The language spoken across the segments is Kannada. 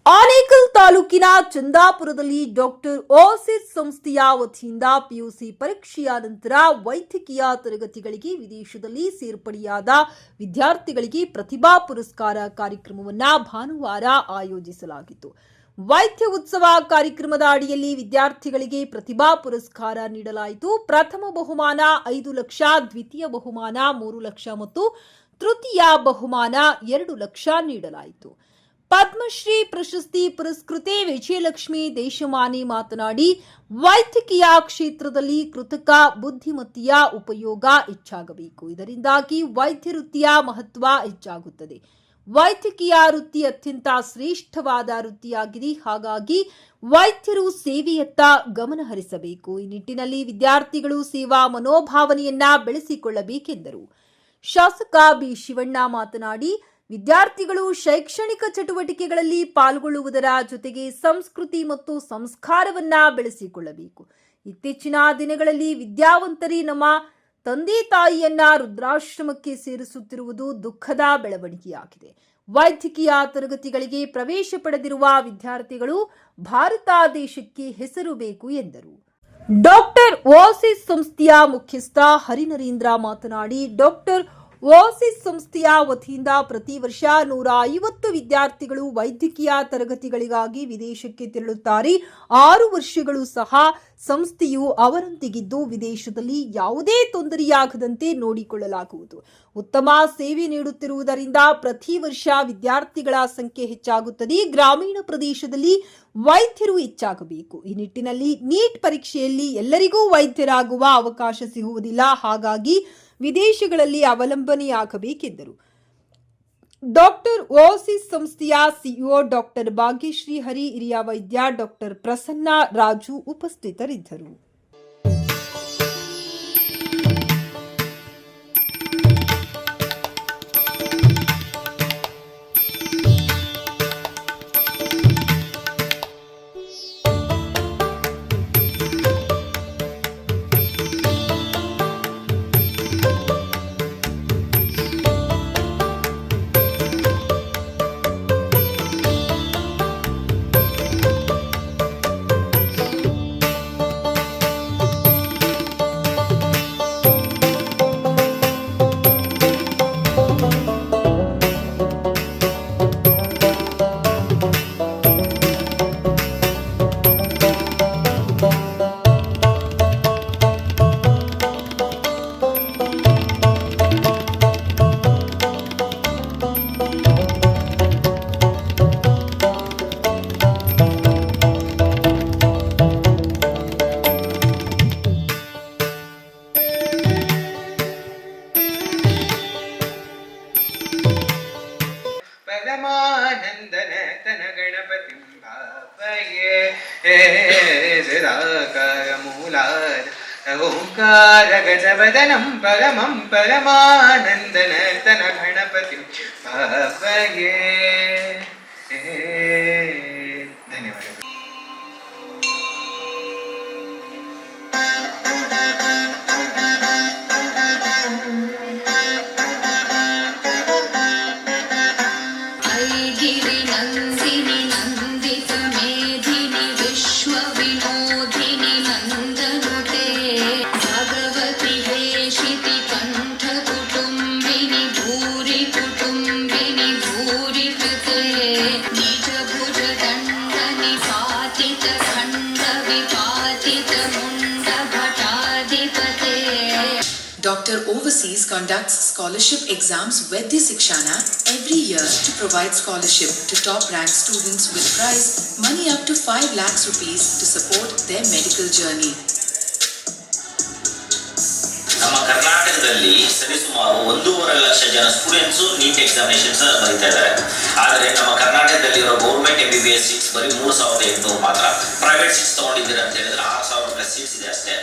ಆನೇಕಲ್ ತಾಲೂಕಿನ ಚಂದಾಪುರದಲ್ಲಿ ಡಾಕ್ಟರ್ ಓಸಿಸ್ ಸಂಸ್ಥೆಯ ವತಿಯಿಂದ ಪಿಯುಸಿ ಪರೀಕ್ಷೆಯ ನಂತರ ವೈದ್ಯಕೀಯ ತರಗತಿಗಳಿಗೆ ವಿದೇಶದಲ್ಲಿ ಸೇರ್ಪಡೆಯಾದ ವಿದ್ಯಾರ್ಥಿಗಳಿಗೆ ಪ್ರತಿಭಾ ಪುರಸ್ಕಾರ ಕಾರ್ಯಕ್ರಮವನ್ನು ಭಾನುವಾರ ಆಯೋಜಿಸಲಾಗಿತ್ತು. ವೈದ್ಯ ಉತ್ಸವ ಕಾರ್ಯಕ್ರಮದ ಅಡಿಯಲ್ಲಿ ವಿದ್ಯಾರ್ಥಿಗಳಿಗೆ ಪ್ರತಿಭಾ ಪುರಸ್ಕಾರ ನೀಡಲಾಯಿತು. ಪ್ರಥಮ ಬಹುಮಾನ 5 ಲಕ್ಷ, ದ್ವಿತೀಯ ಬಹುಮಾನ 3 ಲಕ್ಷ ಮತ್ತು ತೃತೀಯ ಬಹುಮಾನ 2 ಲಕ್ಷ ನೀಡಲಾಯಿತು. ಪದ್ಮಶ್ರೀ ಪ್ರಶಸ್ತಿ ಪುರಸ್ಕೃತೆ ವಿಜಯಲಕ್ಷ್ಮಿ ದೇಶಮಾನೆ ಮಾತನಾಡಿ, ವೈದ್ಯಕೀಯ ಕ್ಷೇತ್ರದಲ್ಲಿ ಕೃತಕ ಬುದ್ಧಿಮತ್ತೆಯ ಉಪಯೋಗ ಹೆಚ್ಚಾಗಬೇಕು. ಇದರಿಂದಾಗಿ ವೈದ್ಯ ವೃತ್ತಿಯ ಮಹತ್ವ ಹೆಚ್ಚಾಗುತ್ತದೆ. ವೈದ್ಯಕೀಯ ವೃತ್ತಿ ಅತ್ಯಂತ ಶ್ರೇಷ್ಠವಾದ ವೃತ್ತಿಯಾಗಿದೆ. ಹಾಗಾಗಿ ವೈದ್ಯರು ಸೇವೆಯತ್ತ ಗಮನ ಹರಿಸಬೇಕು. ಈ ನಿಟ್ಟಿನಲ್ಲಿ ವಿದ್ಯಾರ್ಥಿಗಳು ಸೇವಾ ಮನೋಭಾವನೆಯನ್ನ ಬೆಳೆಸಿಕೊಳ್ಳಬೇಕೆಂದರು. ಶಾಸಕ ಬಿ ಶಿವಣ್ಣ ಮಾತನಾಡಿ, ವಿದ್ಯಾರ್ಥಿಗಳು ಶೈಕ್ಷಣಿಕ ಚಟುವಟಿಕೆಗಳಲ್ಲಿ ಪಾಲ್ಗೊಳ್ಳುವುದರ ಜೊತೆಗೆ ಸಂಸ್ಕೃತಿ ಮತ್ತು ಸಂಸ್ಕಾರವನ್ನ ಬೆಳೆಸಿಕೊಳ್ಳಬೇಕು. ಇತ್ತೀಚಿನ ದಿನಗಳಲ್ಲಿ ವಿದ್ಯಾವಂತರೇ ನಮ್ಮ ತಂದೆ ತಾಯಿಯನ್ನ ವೃದ್ಧಾಶ್ರಮಕ್ಕೆ ಸೇರಿಸುತ್ತಿರುವುದು ದುಃಖದ ಬೆಳವಣಿಗೆಯಾಗಿದೆ. ವೈದ್ಯಕೀಯ ತರಗತಿಗಳಿಗೆ ಪ್ರವೇಶ ಪಡೆದಿರುವ ವಿದ್ಯಾರ್ಥಿಗಳು ಭಾರತ ದೇಶಕ್ಕೆ ಹೆಸರು ಬೇಕು ಎಂದರು. ಡಾಕ್ಟರ್ ಓಸಿಸ್ ಸಂಸ್ಥೆಯ ಮುಖ್ಯಸ್ಥ ಹರಿನರೇಂದ್ರ ಮಾತನಾಡಿ, ಡಾಕ್ಟರ್ ಓಸಿಸ್ ಸಂಸ್ಥೆಯ ವತಿಯಿಂದ ಪ್ರತಿ ವರ್ಷ 150 ವಿದ್ಯಾರ್ಥಿಗಳು ವೈದ್ಯಕೀಯ ತರಗತಿಗಳಿಗಾಗಿ ವಿದೇಶಕ್ಕೆ ತೆರಳುತ್ತಾರೆ. 6 ವರ್ಷಗಳು ಸಹ ಸಂಸ್ಥೆಯು ಅವರೊಂದಿಗಿದ್ದು ವಿದೇಶದಲ್ಲಿ ಯಾವುದೇ ತೊಂದರೆಯಾಗದಂತೆ ನೋಡಿಕೊಳ್ಳಲಾಗುವುದು. ಉತ್ತಮ ಸೇವೆ ನೀಡುತ್ತಿರುವುದರಿಂದ ಪ್ರತಿ ವರ್ಷ ವಿದ್ಯಾರ್ಥಿಗಳ ಸಂಖ್ಯೆ ಹೆಚ್ಚಾಗುತ್ತದೆ. ಗ್ರಾಮೀಣ ಪ್ರದೇಶದಲ್ಲಿ ವೈದ್ಯರು ಹೆಚ್ಚಾಗಬೇಕು. ಈ ನಿಟ್ಟಿನಲ್ಲಿ ನೀಟ್ ಪರೀಕ್ಷೆಯಲ್ಲಿ ಎಲ್ಲರಿಗೂ ವೈದ್ಯರಾಗುವ ಅವಕಾಶ ಸಿಗುವುದಿಲ್ಲ. ಹಾಗಾಗಿ ವಿದೇಶಗಳಲ್ಲಿ ಅವಲಂಬನೆಯಾಗಬೇಕೆಂದರು. ಡಾಕ್ಟರ್ ಓಸಿಸ್ ಸಂಸ್ಥೆಯ ಸಿಇಒ ಡಾಕ್ಟರ್ ಭಾಗ್ಯಶ್ರೀ ಹರಿ, ಹಿರಿಯ ವೈದ್ಯ ಡಾಕ್ಟರ್ ಪ್ರಸನ್ನ ರಾಜು ಉಪಸ್ಥಿತರಿದ್ದರು. परमानंदन तन गणपति भावये निराकार मूलार ओंकार गजवदनं परमं परमानंदन तन गणपति भावये. धन्यवाद. Dr. Overseas conducts scholarship exams Vaidya Sikshana every year to provide scholarship to top-ranked students with prize money up to 5 lakhs rupees to support their medical journey. ನಮ್ಮ ಕರ್ನಾಟಕದಲ್ಲಿ ಸರಿಸುಮಾರು 1.5 ಲಕ್ಷ ಜನ ಸ್ಟೂಡೆಂಟ್ಸ್ ನೀಟ್ ಎಕ್ಸಾಮಿನೇಷನ್ಸ್ ಬರೀತಾ ಇದ್ದಾರೆ. ಆದರೆ ನಮ್ಮ ಕರ್ನಾಟಕದಲ್ಲಿರೋ ಗೌರ್ಮೆಂಟ್ MBBS ಸೀಟ್ಸ್ ಬರೀ 3,800 ಮಾತ್ರ. ಪ್ರೈವೇಟ್ ಸೀಟ್ಸ್ ತಗೊಂಡಿದ್ದೀರಾ ಅಂತ ಹೇಳಿದ್ರೆ 6,000 ಪ್ಲಸ್ ಸೀಟ್ಸ್ ಇದೆ ಅಷ್ಟೇ.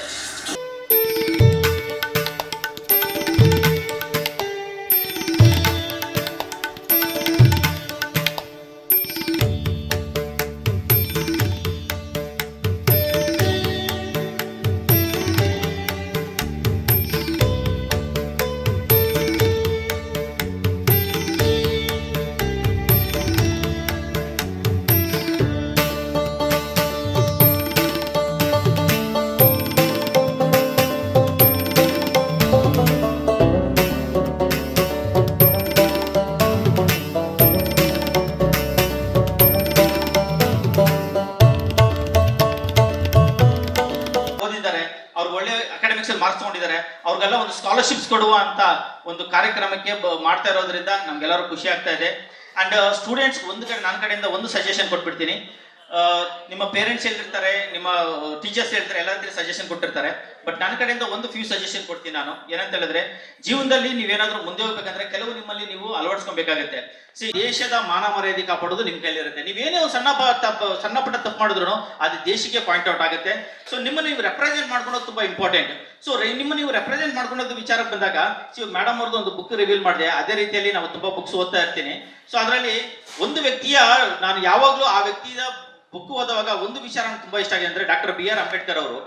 ಅವಾಗೆಲ್ಲ ಒಂದು ಸ್ಕಾಲರ್ಶಿಪ್ಸ್ ಕೊಡುವ ಅಂತ ಒಂದು ಕಾರ್ಯಕ್ರಮಕ್ಕೆ ಮಾಡ್ತಾ ಇರೋದ್ರಿಂದ ನಮ್ಗೆಲ್ಲರೂ ಖುಷಿ ಆಗ್ತಾ ಇದೆ. ಅಂಡ್ ಸ್ಟೂಡೆಂಟ್ಸ್ ಒಂದು ಕಡೆ ನನ್ನ ಕಡೆಯಿಂದ ಒಂದು ಸಜೆಷನ್ ಕೊಟ್ಬಿಡ್ತೀನಿ. ನಿಮ್ಮ ಪೇರೆಂಟ್ಸ್ ಹೇಳಿರ್ತಾರೆ, ನಿಮ್ಮ ಟೀಚರ್ಸ್ ಹೇಳ್ತಾರೆ, ಎಲ್ಲ ರೀತಿ ಸಜೆಷನ್ ಕೊಟ್ಟಿರ್ತಾರೆ. ಬಟ್ ನನ್ನ ಕಡೆಯಿಂದ ಒಂದು ಫ್ಯೂ ಸಜೆಷನ್ ಕೊಡ್ತೀನಿ ನಾನು. ಏನಂತ ಹೇಳಿದ್ರೆ, ಜೀವನದಲ್ಲಿ ನೀವೇನಾದ್ರೂ ಮುಂದೆ ಹೋಗ್ಬೇಕಂದ್ರೆ ಕೆಲವು ನಿಮ್ಮಲ್ಲಿ ನೀವು ಅಳವಡಿಸ್ಕೊಬೇಕಾಗುತ್ತೆ. ದೇಶದ ಮಾನ ಮರ್ಯಾದೆ ಕಾಪಾಡೋದು ನಿಮ್ ಕೈಲಿರುತ್ತೆ. ನೀವೇನೇ ಸಣ್ಣ ಪುಟ್ಟ ತಪ್ಪು ಮಾಡಿದ್ರು ಅದು ದೇಶಕ್ಕೆ ಪಾಯಿಂಟ್ ಔಟ್ ಆಗುತ್ತೆ. ಸೊ ನಿಮ್ಮನ್ನು ನೀವು ರೆಪ್ರೆಸೆಂಟ್ ಮಾಡ್ಕೊಳೋದು ತುಂಬಾ ಇಂಪಾರ್ಟೆಂಟ್. ಸೊ ನಿಮ್ಮ ನೀವು ರೆಪ್ರೆಸೆಂಟ್ ಮಾಡ್ಕೊಳೋದು ವಿಚಾರಕ್ಕೆ ಬಂದಾಗ, ಮೇಡಮ್ ಅವ್ರದ್ದು ಒಂದು ಬುಕ್ ರಿವೀಲ್ ಮಾಡಿದೆ. ಅದೇ ರೀತಿಯಲ್ಲಿ ನಾವು ತುಂಬಾ ಬುಕ್ಸ್ ಓದ್ತಾ ಇರ್ತೀನಿ. ಸೊ ಅದರಲ್ಲಿ ಒಂದು ವ್ಯಕ್ತಿಯ, ನಾನು ಯಾವಾಗ್ಲೂ ಆ ವ್ಯಕ್ತಿಯ ಬುಕ್ ಓದುವಾಗ ಒಂದು ವಿಚಾರ ನನಗೆ ತುಂಬಾ ಇಷ್ಟ ಆಗಿದೆ, ಅಂದ್ರೆ ಡಾಕ್ಟರ್ ಬಿ ಆರ್ ಅಂಬೇಡ್ಕರ್ ಅವರು.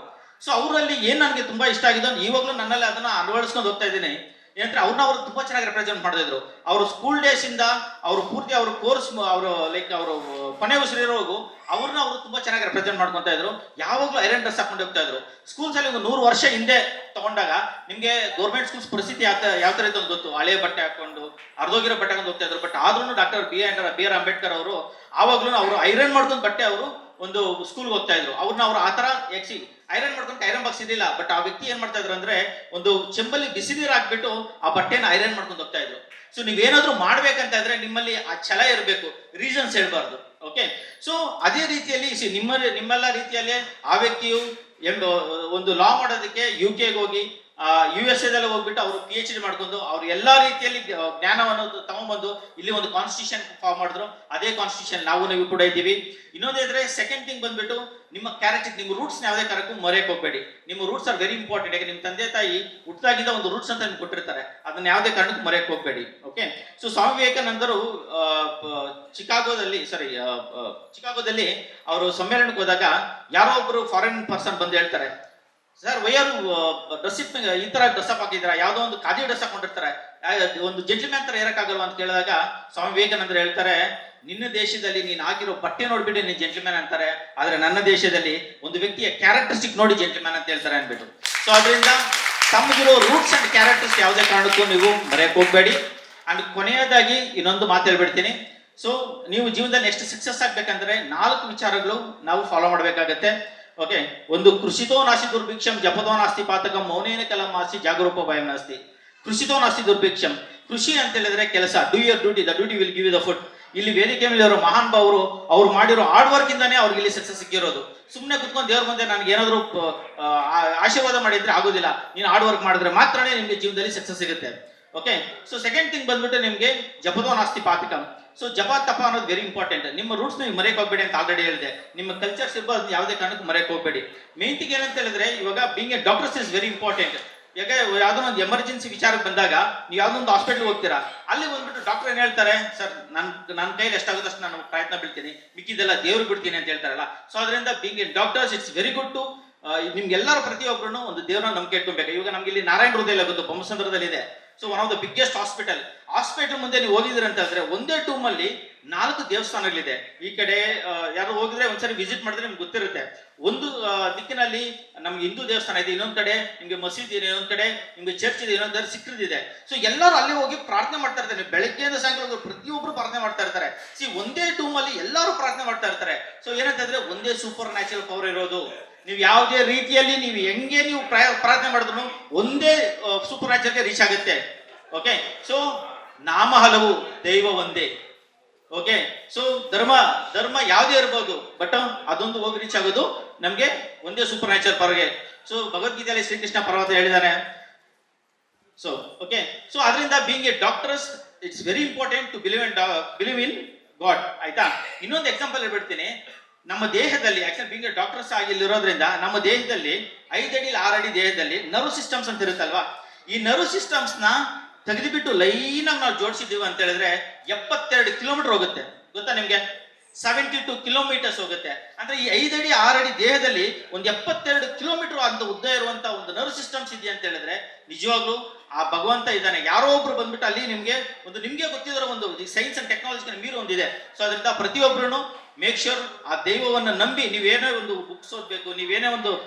ಸೊ ಅವರಲ್ಲಿ ಏನ್ ನನಗೆ ತುಂಬಾ ಇಷ್ಟ ಆಗಿದ್ದು, ಇವಾಗಲೂ ನನ್ನಲ್ಲಿ ಅದನ್ನ ಅಳವಡಿಸ್ಕೊಂಡು ಹೋಗ್ತಾ ಇದ್ದೀನಿ. ಏನಂದ್ರೆ ಅವ್ರು ತುಂಬಾ ಚೆನ್ನಾಗಿ ರೆಪ್ರೆಸೆಂಟ್ ಮಾಡಿದ್ರು. ಅವರು ಸ್ಕೂಲ್ ಡೇಸ್ ಇಂದ ಅವರು ಪೂರ್ತಿ ಅವ್ರ ಕೋರ್ಸ್, ಅವರು ಲೈಕ್ ಅವರು ಕೊನೆ ಉಸಿರಿರೋಗೂ ಅವ್ರನ್ನ ಅವರು ತುಂಬಾ ಚೆನ್ನಾಗಿ ರೆಪ್ರೆಸೆಂಟ್ ಮಾಡ್ಕೊಂತ ಇದ್ರು. ಯಾವಾಗಲೂ ಐರನ್ ಡ್ರೆಸ್ ಹಾಕೊಂಡು ಹೋಗ್ತಾ ಇದ್ರು. ಸ್ಕೂಲ್ಸ್ ಅಲ್ಲಿ 100 ವರ್ಷ ಹಿಂದೆ ತಗೊಂಡಾಗ ನಿಮ್ಗೆ ಗೌರ್ಮೆಂಟ್ ಸ್ಕೂಲ್ಸ್ ಪರಿಸ್ಥಿತಿ ಯಾವ ತರ ಇತ್ತು ಅಂತ ಗೊತ್ತು. ಹಳೆ ಬಟ್ಟೆ ಹಾಕೊಂಡು ಅರ್ಧೋಗಿರೋ ಬಟ್ಟೆ ಹಾಕೊಂಡು ಹೋಗ್ತಾ ಇದ್ರು. ಬಟ್ ಆದ್ರೂ ಡಾಕ್ಟರ್ ಬಿ ಆರ್ ಅಂಬೇಡ್ಕರ್ ಅವರು ಆವಾಗ್ಲೂ ಅವರು ಐರನ್ ಮಾಡ್ಕೊಂಡು ಬಟ್ಟೆ ಅವರು ಒಂದು ಸ್ಕೂಲ್ಗೆ ಹೋಗ್ತಾ ಇದ್ರು. ಅವ್ರನ್ನ ಅವ್ರು ಆತರ ಐರನ್ ಮಾಡ್ಕೊಂಡು ಐರನ್ ಬಾಕ್ಸ್ ಇದಿಲ್ಲ. ಬಟ್ ಆ ವ್ಯಕ್ತಿ ಏನ್ ಮಾಡ್ತಾ ಇದ್ರು ಅಂದ್ರೆ, ಒಂದು ಚೆಂಬಲ್ಲಿ ಬಿಸಿ ನೀರು ಹಾಕ್ಬಿಟ್ಟು ಆ ಬಟ್ಟೆನ ಐರನ್ ಮಾಡ್ಕೊಂಡು ಹೋಗ್ತಾ ಇದ್ರು. ಸೊ ನೀವೇನಾದ್ರೂ ಮಾಡ್ಬೇಕಂತ ಇದ್ರೆ ನಿಮ್ಮಲ್ಲಿ ಆ ಛಲ ಇರಬೇಕು, ರೀಸನ್ಸ್ ಹೇಳ್ಬಾರ್ದು. ಓಕೆ, ಸೊ ಅದೇ ರೀತಿಯಲ್ಲಿ ನಿಮ್ಮೆಲ್ಲ ರೀತಿಯಲ್ಲಿ ಆ ವ್ಯಕ್ತಿಯು ಒಂದು ಲಾ ಮಾಡೋದಕ್ಕೆ UK ಹೋಗಿ USA ದಲ್ಲಿ ಹೋಗ್ಬಿಟ್ಟು ಅವರು PhD ಮಾಡ್ಕೊಂಡು ಅವ್ರು ಎಲ್ಲಾ ರೀತಿಯಲ್ಲಿ ಜ್ಞಾನವನ್ನು ತಗೊಂಡ್ಬಂದು ಇಲ್ಲಿ ಒಂದು ಕಾನ್ಸ್ಟಿಟ್ಯೂಷನ್ ಫಾರ್ಮ್ ಮಾಡಿದ್ರು. ಅದೇ ಕಾನ್ಸ್ಟಿಟ್ಯೂಷನ್ ನೀವು ಕೂಡ ಇದ್ದೀವಿ. ಇನ್ನೊಂದೇ ಇದ್ರೆ ಸೆಕೆಂಡ್ ಥಿಂಗ್ ಬಂದ್ಬಿಟ್ಟು, ನಿಮ್ಮ ಕ್ಯಾರೆಕ್ಟರ್, ನಿಮ್ಮ ರೂಟ್ಸ್ ಯಾವುದೇ ಕಾರಣಕ್ಕೂ ಮರೆಯಕ್ಕೆ ಹೋಗ್ಬೇಡಿ. ನಿಮ್ಮ ರೂಟ್ಸ್ ಆರ್ ವೆರಿ ಇಂಪಾರ್ಟೆಂಟ್. ಯಾಕೆ ನಿಮ್ಮ ತಂದೆ ತಾಯಿ ಹುಟ್ಟಾಗಿದ್ದ ಒಂದು ರೂಟ್ಸ್ ಅಂತ ನಿಮ್ಗೆ ಕೊಟ್ಟಿರ್ತಾರೆ, ಅದನ್ನ ಯಾವುದೇ ಕಾರಣಕ್ಕೂ ಮರೆಯಕ್ಕೆ ಹೋಗ್ಬೇಡಿ. ಓಕೆ, ಸೊ ಸ್ವಾಮಿ ವಿವೇಕಾನಂದರು ಚಿಕಾಗೋದಲ್ಲಿ ಅವರು ಸಮ್ಮೇಳನಕ್ಕೆ ಹೋದಾಗ ಯಾರೋ ಒಬ್ರು ಫಾರಿನ್ ಪರ್ಸನ್ ಬಂದು ಹೇಳ್ತಾರೆ, ಸರ್ ವೈಆರ್ ಡ್ರೆಸ್ ಈ ತರ ಡ್ರೆಸ್ ಅಪ್ ಹಾಕಿದ್ದೀರಾ, ಯಾವುದೋ ಒಂದು ಖಾದಿ ಡ್ರೆಸ್ ಹಾಕೊಂಡಿರ್ತಾರೆ, ಒಂದು ಜೆಂಟ್ಲ್ಮ್ಯಾನ್ ತರ ಇರಕ್ಕಾಗಲ್ವಾ ಅಂತ ಕೇಳಿದಾಗ ಸ್ವಾಮಿ ವಿವೇಕಾನಂದರು ಹೇಳ್ತಾರೆ, ನಿನ್ನ ದೇಶದಲ್ಲಿ ನೀನು ಹಾಕಿರೋ ಬಟ್ಟೆ ನೋಡ್ಬಿಟ್ಟು ನೀನು ಜೆಂಟ್ಲ್ಮ್ಯಾನ್ ಅಂತಾರೆ, ಆದ್ರೆ ನನ್ನ ದೇಶದಲ್ಲಿ ಒಂದು ವ್ಯಕ್ತಿಯ ಕ್ಯಾರೆಕ್ಟರಿಸ್ಟಿಕ್ ನೋಡಿ ಜೆಂಟ್ಲ್ಮ್ಯಾನ್ ಅಂತ ಹೇಳ್ತಾರೆ ಅಂದ್ಬಿಟ್ಟು. ಸೊ ಅದರಿಂದ ತಮಗಿರೋ ರೂಟ್ಸ್ ಅಂಡ್ ಕ್ಯಾರೆಕ್ಟರ್ಸ್ ಯಾವುದೇ ಕಾರಣಕ್ಕೂ ನೀವು ಮರೆಯಕ್ಕೆ ಹೋಗ್ಬೇಡಿ. ಅಂಡ್ ಕೊನೆಯದಾಗಿ ಇನ್ನೊಂದು ಮಾತು ಹೇಳ್ಬಿಡ್ತೀನಿ. ಸೊ ನೀವು ಜೀವನದಲ್ಲಿ ಎಷ್ಟು ಸಕ್ಸಸ್ ಆಗ್ಬೇಕಂದ್ರೆ 4 ವಿಚಾರಗಳು ನಾವು ಫಾಲೋ ಮಾಡ್ಬೇಕಾಗತ್ತೆ. ಓಕೆ, ಒಂದು ಕೃಷಿತೋ ನಾಸ್ತಿ ದುರ್ಭಿಕ್ಷಂ, ಜಪತೋ ನಾಸ್ತಿ ಪಾತಕಂ, ಮೌನೇನ ಕಲಂ ನಾಸ್ತಿ, ಜಾಗರೂಪ ಭಯಂ ನಾಸ್ತಿ. ಕೃಷಿತೋ ನಾಸ್ತಿ ದುರ್ಭಿಕ್ಷಂ, ಕೃಷಿ ಅಂತ ಹೇಳಿದ್ರೆ ಕೆಲಸ. Do your duty, the duty will give you the food. ಇಲ್ಲಿ ವೇದಿಕೆ ಮೇಲೆ ಇರೋ ಮಹಾನ್ ಭಾವರು ಅವ್ರು ಮಾಡಿರೋ ಹಾರ್ಡ್ ವರ್ಕ್ ಇಂದಾನೆ ಅವ್ರಿಗೆ ಇಲ್ಲಿ ಸಕ್ಸಸ್ ಸಿಕ್ಕಿರೋದು. ಸುಮ್ಮನೆ ಕುತ್ಕೊಂಡು ದೇವ್ರ ಮುಂದೆ ನನಗೆ ಏನಾದ್ರು ಆಶೀರ್ವಾದ ಮಾಡಿದ್ರೆ ಆಗೋದಿಲ್ಲ. ನೀನು ಹಾರ್ಡ್ ವರ್ಕ್ ಮಾಡಿದ್ರೆ ಮಾತ್ರನೇ ನಿಮ್ಗೆ ಜೀವನದಲ್ಲಿ ಸಕ್ಸಸ್ ಸಿಗುತ್ತೆ. ಓಕೆ, ಸೊ ಸೆಕೆಂಡ್ ಥಿಂಗ್ ಬಂದ್ಬಿಟ್ಟು ನಿಮ್ಗೆ ಜಪತೋ ನಾಸ್ತಿ ಪಾತಕಂ. ಸೊ ಜಪ ತಪ ಅನ್ನೋದು ವೆರಿ ಇಂಪಾರ್ಟೆಂಟ್. ನಿಮ್ಮ ರೂಟ್ಸ್ ನೀವು ಮರೆಯಕ್ಕೆ ಹೋಗ್ಬೇಡಿ ಅಂತ ಆಲ್ರೆಡಿ ಹೇಳಿದೆ. ನಿಮ್ಮ ಕಲ್ಚರ್ಸ್ ಇರ್ಬೋದು, ಯಾವುದೇ ಕಾರಣಕ್ಕೂ ಮರೆಯಕ್ಕೆ ಹೋಗ್ಬೇಡಿ. ಮೇನ್ ಥಿಂಗ್ ಏನಂತ ಹೇಳಿದ್ರೆ, ಇವಾಗ being a doctors is very important. ಯಾಕೆ ಯಾವ್ದೋ ಒಂದು ಎಮರ್ಜೆನ್ಸಿ ವಿಚಾರಕ್ಕೆ ಬಂದಾಗ ನೀವು ಯಾವ್ದೋ ಒಂದು ಹಾಸ್ಪಿಟಲ್ ಹೋಗ್ತೀರಾ, ಅಲ್ಲಿ ಬಂದ್ಬಿಟ್ಟು ಡಾಕ್ಟರ್ ಏನ್ ಹೇಳ್ತಾರೆ, ಸರ್ ನನ್ನ ಕೈಲಿ ಎಷ್ಟಾಗುತ್ತೆ ಅಷ್ಟು ನಾನು ಪ್ರಯತ್ನ ಬೀಳ್ತೀನಿ, ಮಿಕ್ಕಿದೆಲ್ಲ ದೇವ್ರಿಗೆ ಬಿಡ್ತೀನಿ ಅಂತ ಹೇಳ್ತಾರಲ್ಲ. ಸೊ ಅದರಿಂದ being a doctors it's very good to ನಿಮ್ಗೆಲ್ಲರೂ ಪ್ರತಿಯೊಬ್ಬರು ಒಂದು ದೇವ್ರನ್ನ ನಂಬಿಕೆ ಇಟ್ಕೊಬೇಕು. ಇವಾಗ ನಮ್ಗೆ ಇಲ್ಲಿ ನಾರಾಯಣ ಹೃದಯ ಗೊತ್ತು, ಬೊಮ್ಮಸಂದ್ರದಲ್ಲಿ ಇದೆ. So one of the biggest hospital ಮುಂದೆ ನೀವು ಹೋಗಿದ್ರೆ ಅಂತ ಹೇಳಿದ್ರೆ ಒಂದೇ ಟೂಮ್ ಅಲ್ಲಿ 4 ದೇವಸ್ಥಾನಗಳಿದೆ. ಈ ಕಡೆ ಯಾರು ಹೋಗಿದ್ರೆ ಒಂದ್ಸರಿ ವಿಸಿಟ್ ಮಾಡಿದ್ರೆ ನಿಮ್ಗೆ ಗೊತ್ತಿರುತ್ತೆ. ಒಂದು ದಿಕ್ಕಿನಲ್ಲಿ ನಮ್ಗೆ ಹಿಂದೂ ದೇವಸ್ಥಾನ ಇದೆ, ಇನ್ನೊಂದ್ ಕಡೆ ನಿಮ್ಗೆ ಮಸೀದಿ ಇದೆ, ಇನ್ನೊಂದ್ ಕಡೆ ನಿಮ್ಗೆ ಚರ್ಚ್ ಇದೆ, ಇನ್ನೊಂದ್ ಕಡೆ ಸಿಖ್ರದಿದೆ. ಸೊ ಎಲ್ಲರೂ ಅಲ್ಲಿ ಹೋಗಿ ಪ್ರಾರ್ಥನೆ ಮಾಡ್ತಾ ಇರ್ತಾರೆ. ಬೆಳಗ್ಗೆಯಿಂದ ಸಾಯಂಕಾಲ ಪ್ರತಿಯೊಬ್ರು ಪ್ರಾರ್ಥನೆ ಮಾಡ್ತಾ ಇರ್ತಾರೆ. ಒಂದೇ ಟೂಮ್ ಅಲ್ಲಿ ಎಲ್ಲರೂ ಪ್ರಾರ್ಥನೆ ಮಾಡ್ತಾ ಇರ್ತಾರೆ. ಸೊ ಏನಂತಂದ್ರೆ ಒಂದೇ ಸೂಪರ್ ನ್ಯಾಚುರಲ್ ಪವರ್ ಇರೋದು. ನೀವು ಯಾವುದೇ ರೀತಿಯಲ್ಲಿ ನೀವು ಹೆಂಗೆ ನೀವು ಪ್ರಾರ್ಥನೆ ಮಾಡಿದ್ರು ಒಂದೇ ಸೂಪರ್ ನ್ಯಾಚರ್ಗೆ ರೀಚ್ ಆಗುತ್ತೆ. ಓಕೆ, ಸೊ ನಾಮ ಹಲವು ದೈವ ಒಂದೇ. ಓಕೆ, ಸೊ ಧರ್ಮ ಯಾವುದೇ ಇರ್ಬೋದು, ಬಟ್ ಅದೊಂದು ಹೋಗಿ ರೀಚ್ ಆಗೋದು ನಮ್ಗೆ ಒಂದೇ ಸೂಪರ್ ನ್ಯಾಚರ್ ಪವರ್ಗೆ. ಸೊ ಭಗವದ್ಗೀತೆಯಲ್ಲಿ ಶ್ರೀಕೃಷ್ಣ ಪರ್ವತ ಹೇಳಿದಾನೆ. ಸೊ ಓಕೆ, ಸೊ ಅದರಿಂದ being a doctors it's very important to believe in God. ಆಯ್ತಾ? ಇನ್ನೊಂದು ಎಕ್ಸಾಂಪಲ್ ಹೇಳ್ಬಿಡ್ತೀನಿ. ನಮ್ಮ ದೇಹದಲ್ಲಿ ಆಕ್ಚುಲಿ ಬೀಂಗ್ ಡಾಕ್ಟರ್ಸ್ ಆಗಿರೋದ್ರಿಂದ ನಮ್ಮ ದೇಹದಲ್ಲಿ 5 ಅಡಿ 6 ಅಡಿ ದೇಹದಲ್ಲಿ ನರ್ವ್ ಸಿಸ್ಟಮ್ಸ್ ಅಂತ ಇರುತ್ತಲ್ವಾ, ಈ ನರ್ವ್ ಸಿಸ್ಟಮ್ಸ್ ನ ತೆಗೆದುಬಿಟ್ಟು ಲೈನ್ ಆಗಿ ನಾವು ಜೋಡಿಸಿದೀವಿ ಅಂತ ಹೇಳಿದ್ರೆ 72 ಕಿಲೋಮೀಟರ್ ಹೋಗುತ್ತೆ. ಗೊತ್ತಾ ನಿಮ್ಗೆ? 72 ಕಿಲೋಮೀಟರ್ಸ್ ಹೋಗುತ್ತೆ. ಅಂದ್ರೆ ಈ 5 ಅಡಿ 6 ಅಡಿ ದೇಹದಲ್ಲಿ ಒಂದು 72 ಕಿಲೋಮೀಟರ್ ಅಂತ ಉದ್ದ ಇರುವಂತ ಒಂದು ನರ್ವ್ ಸಿಸ್ಟಮ್ಸ್ ಇದೆ ಅಂತ ಹೇಳಿದ್ರೆ ನಿಜವಾಗ್ಲೂ ಆ ಭಗವಂತ ಇದ್ದಾನೆ. ಯಾರೋ ಒಬ್ರು ಬಂದ್ಬಿಟ್ಟು ಅಲ್ಲಿ ನಿಮ್ಗೆ ಗೊತ್ತಿರೋ ಒಂದು ಸೈನ್ಸ್ ಅಂಡ್ ಟೆಕ್ನಾಲಜಿ ಮೀರು ಒಂದಿದೆ. ಸೊ ಅದರಿಂದ ಪ್ರತಿಯೊಬ್ಬರು ಮೇಕ್ ಶ್ಯೂರ್ ಆ ದೈವವನ್ನು ನಂಬಿ ನೀವೇನೇ ಒಂದು ಬುಕ್ಸ್ ಓದಬೇಕು, ನೀವೇನೇ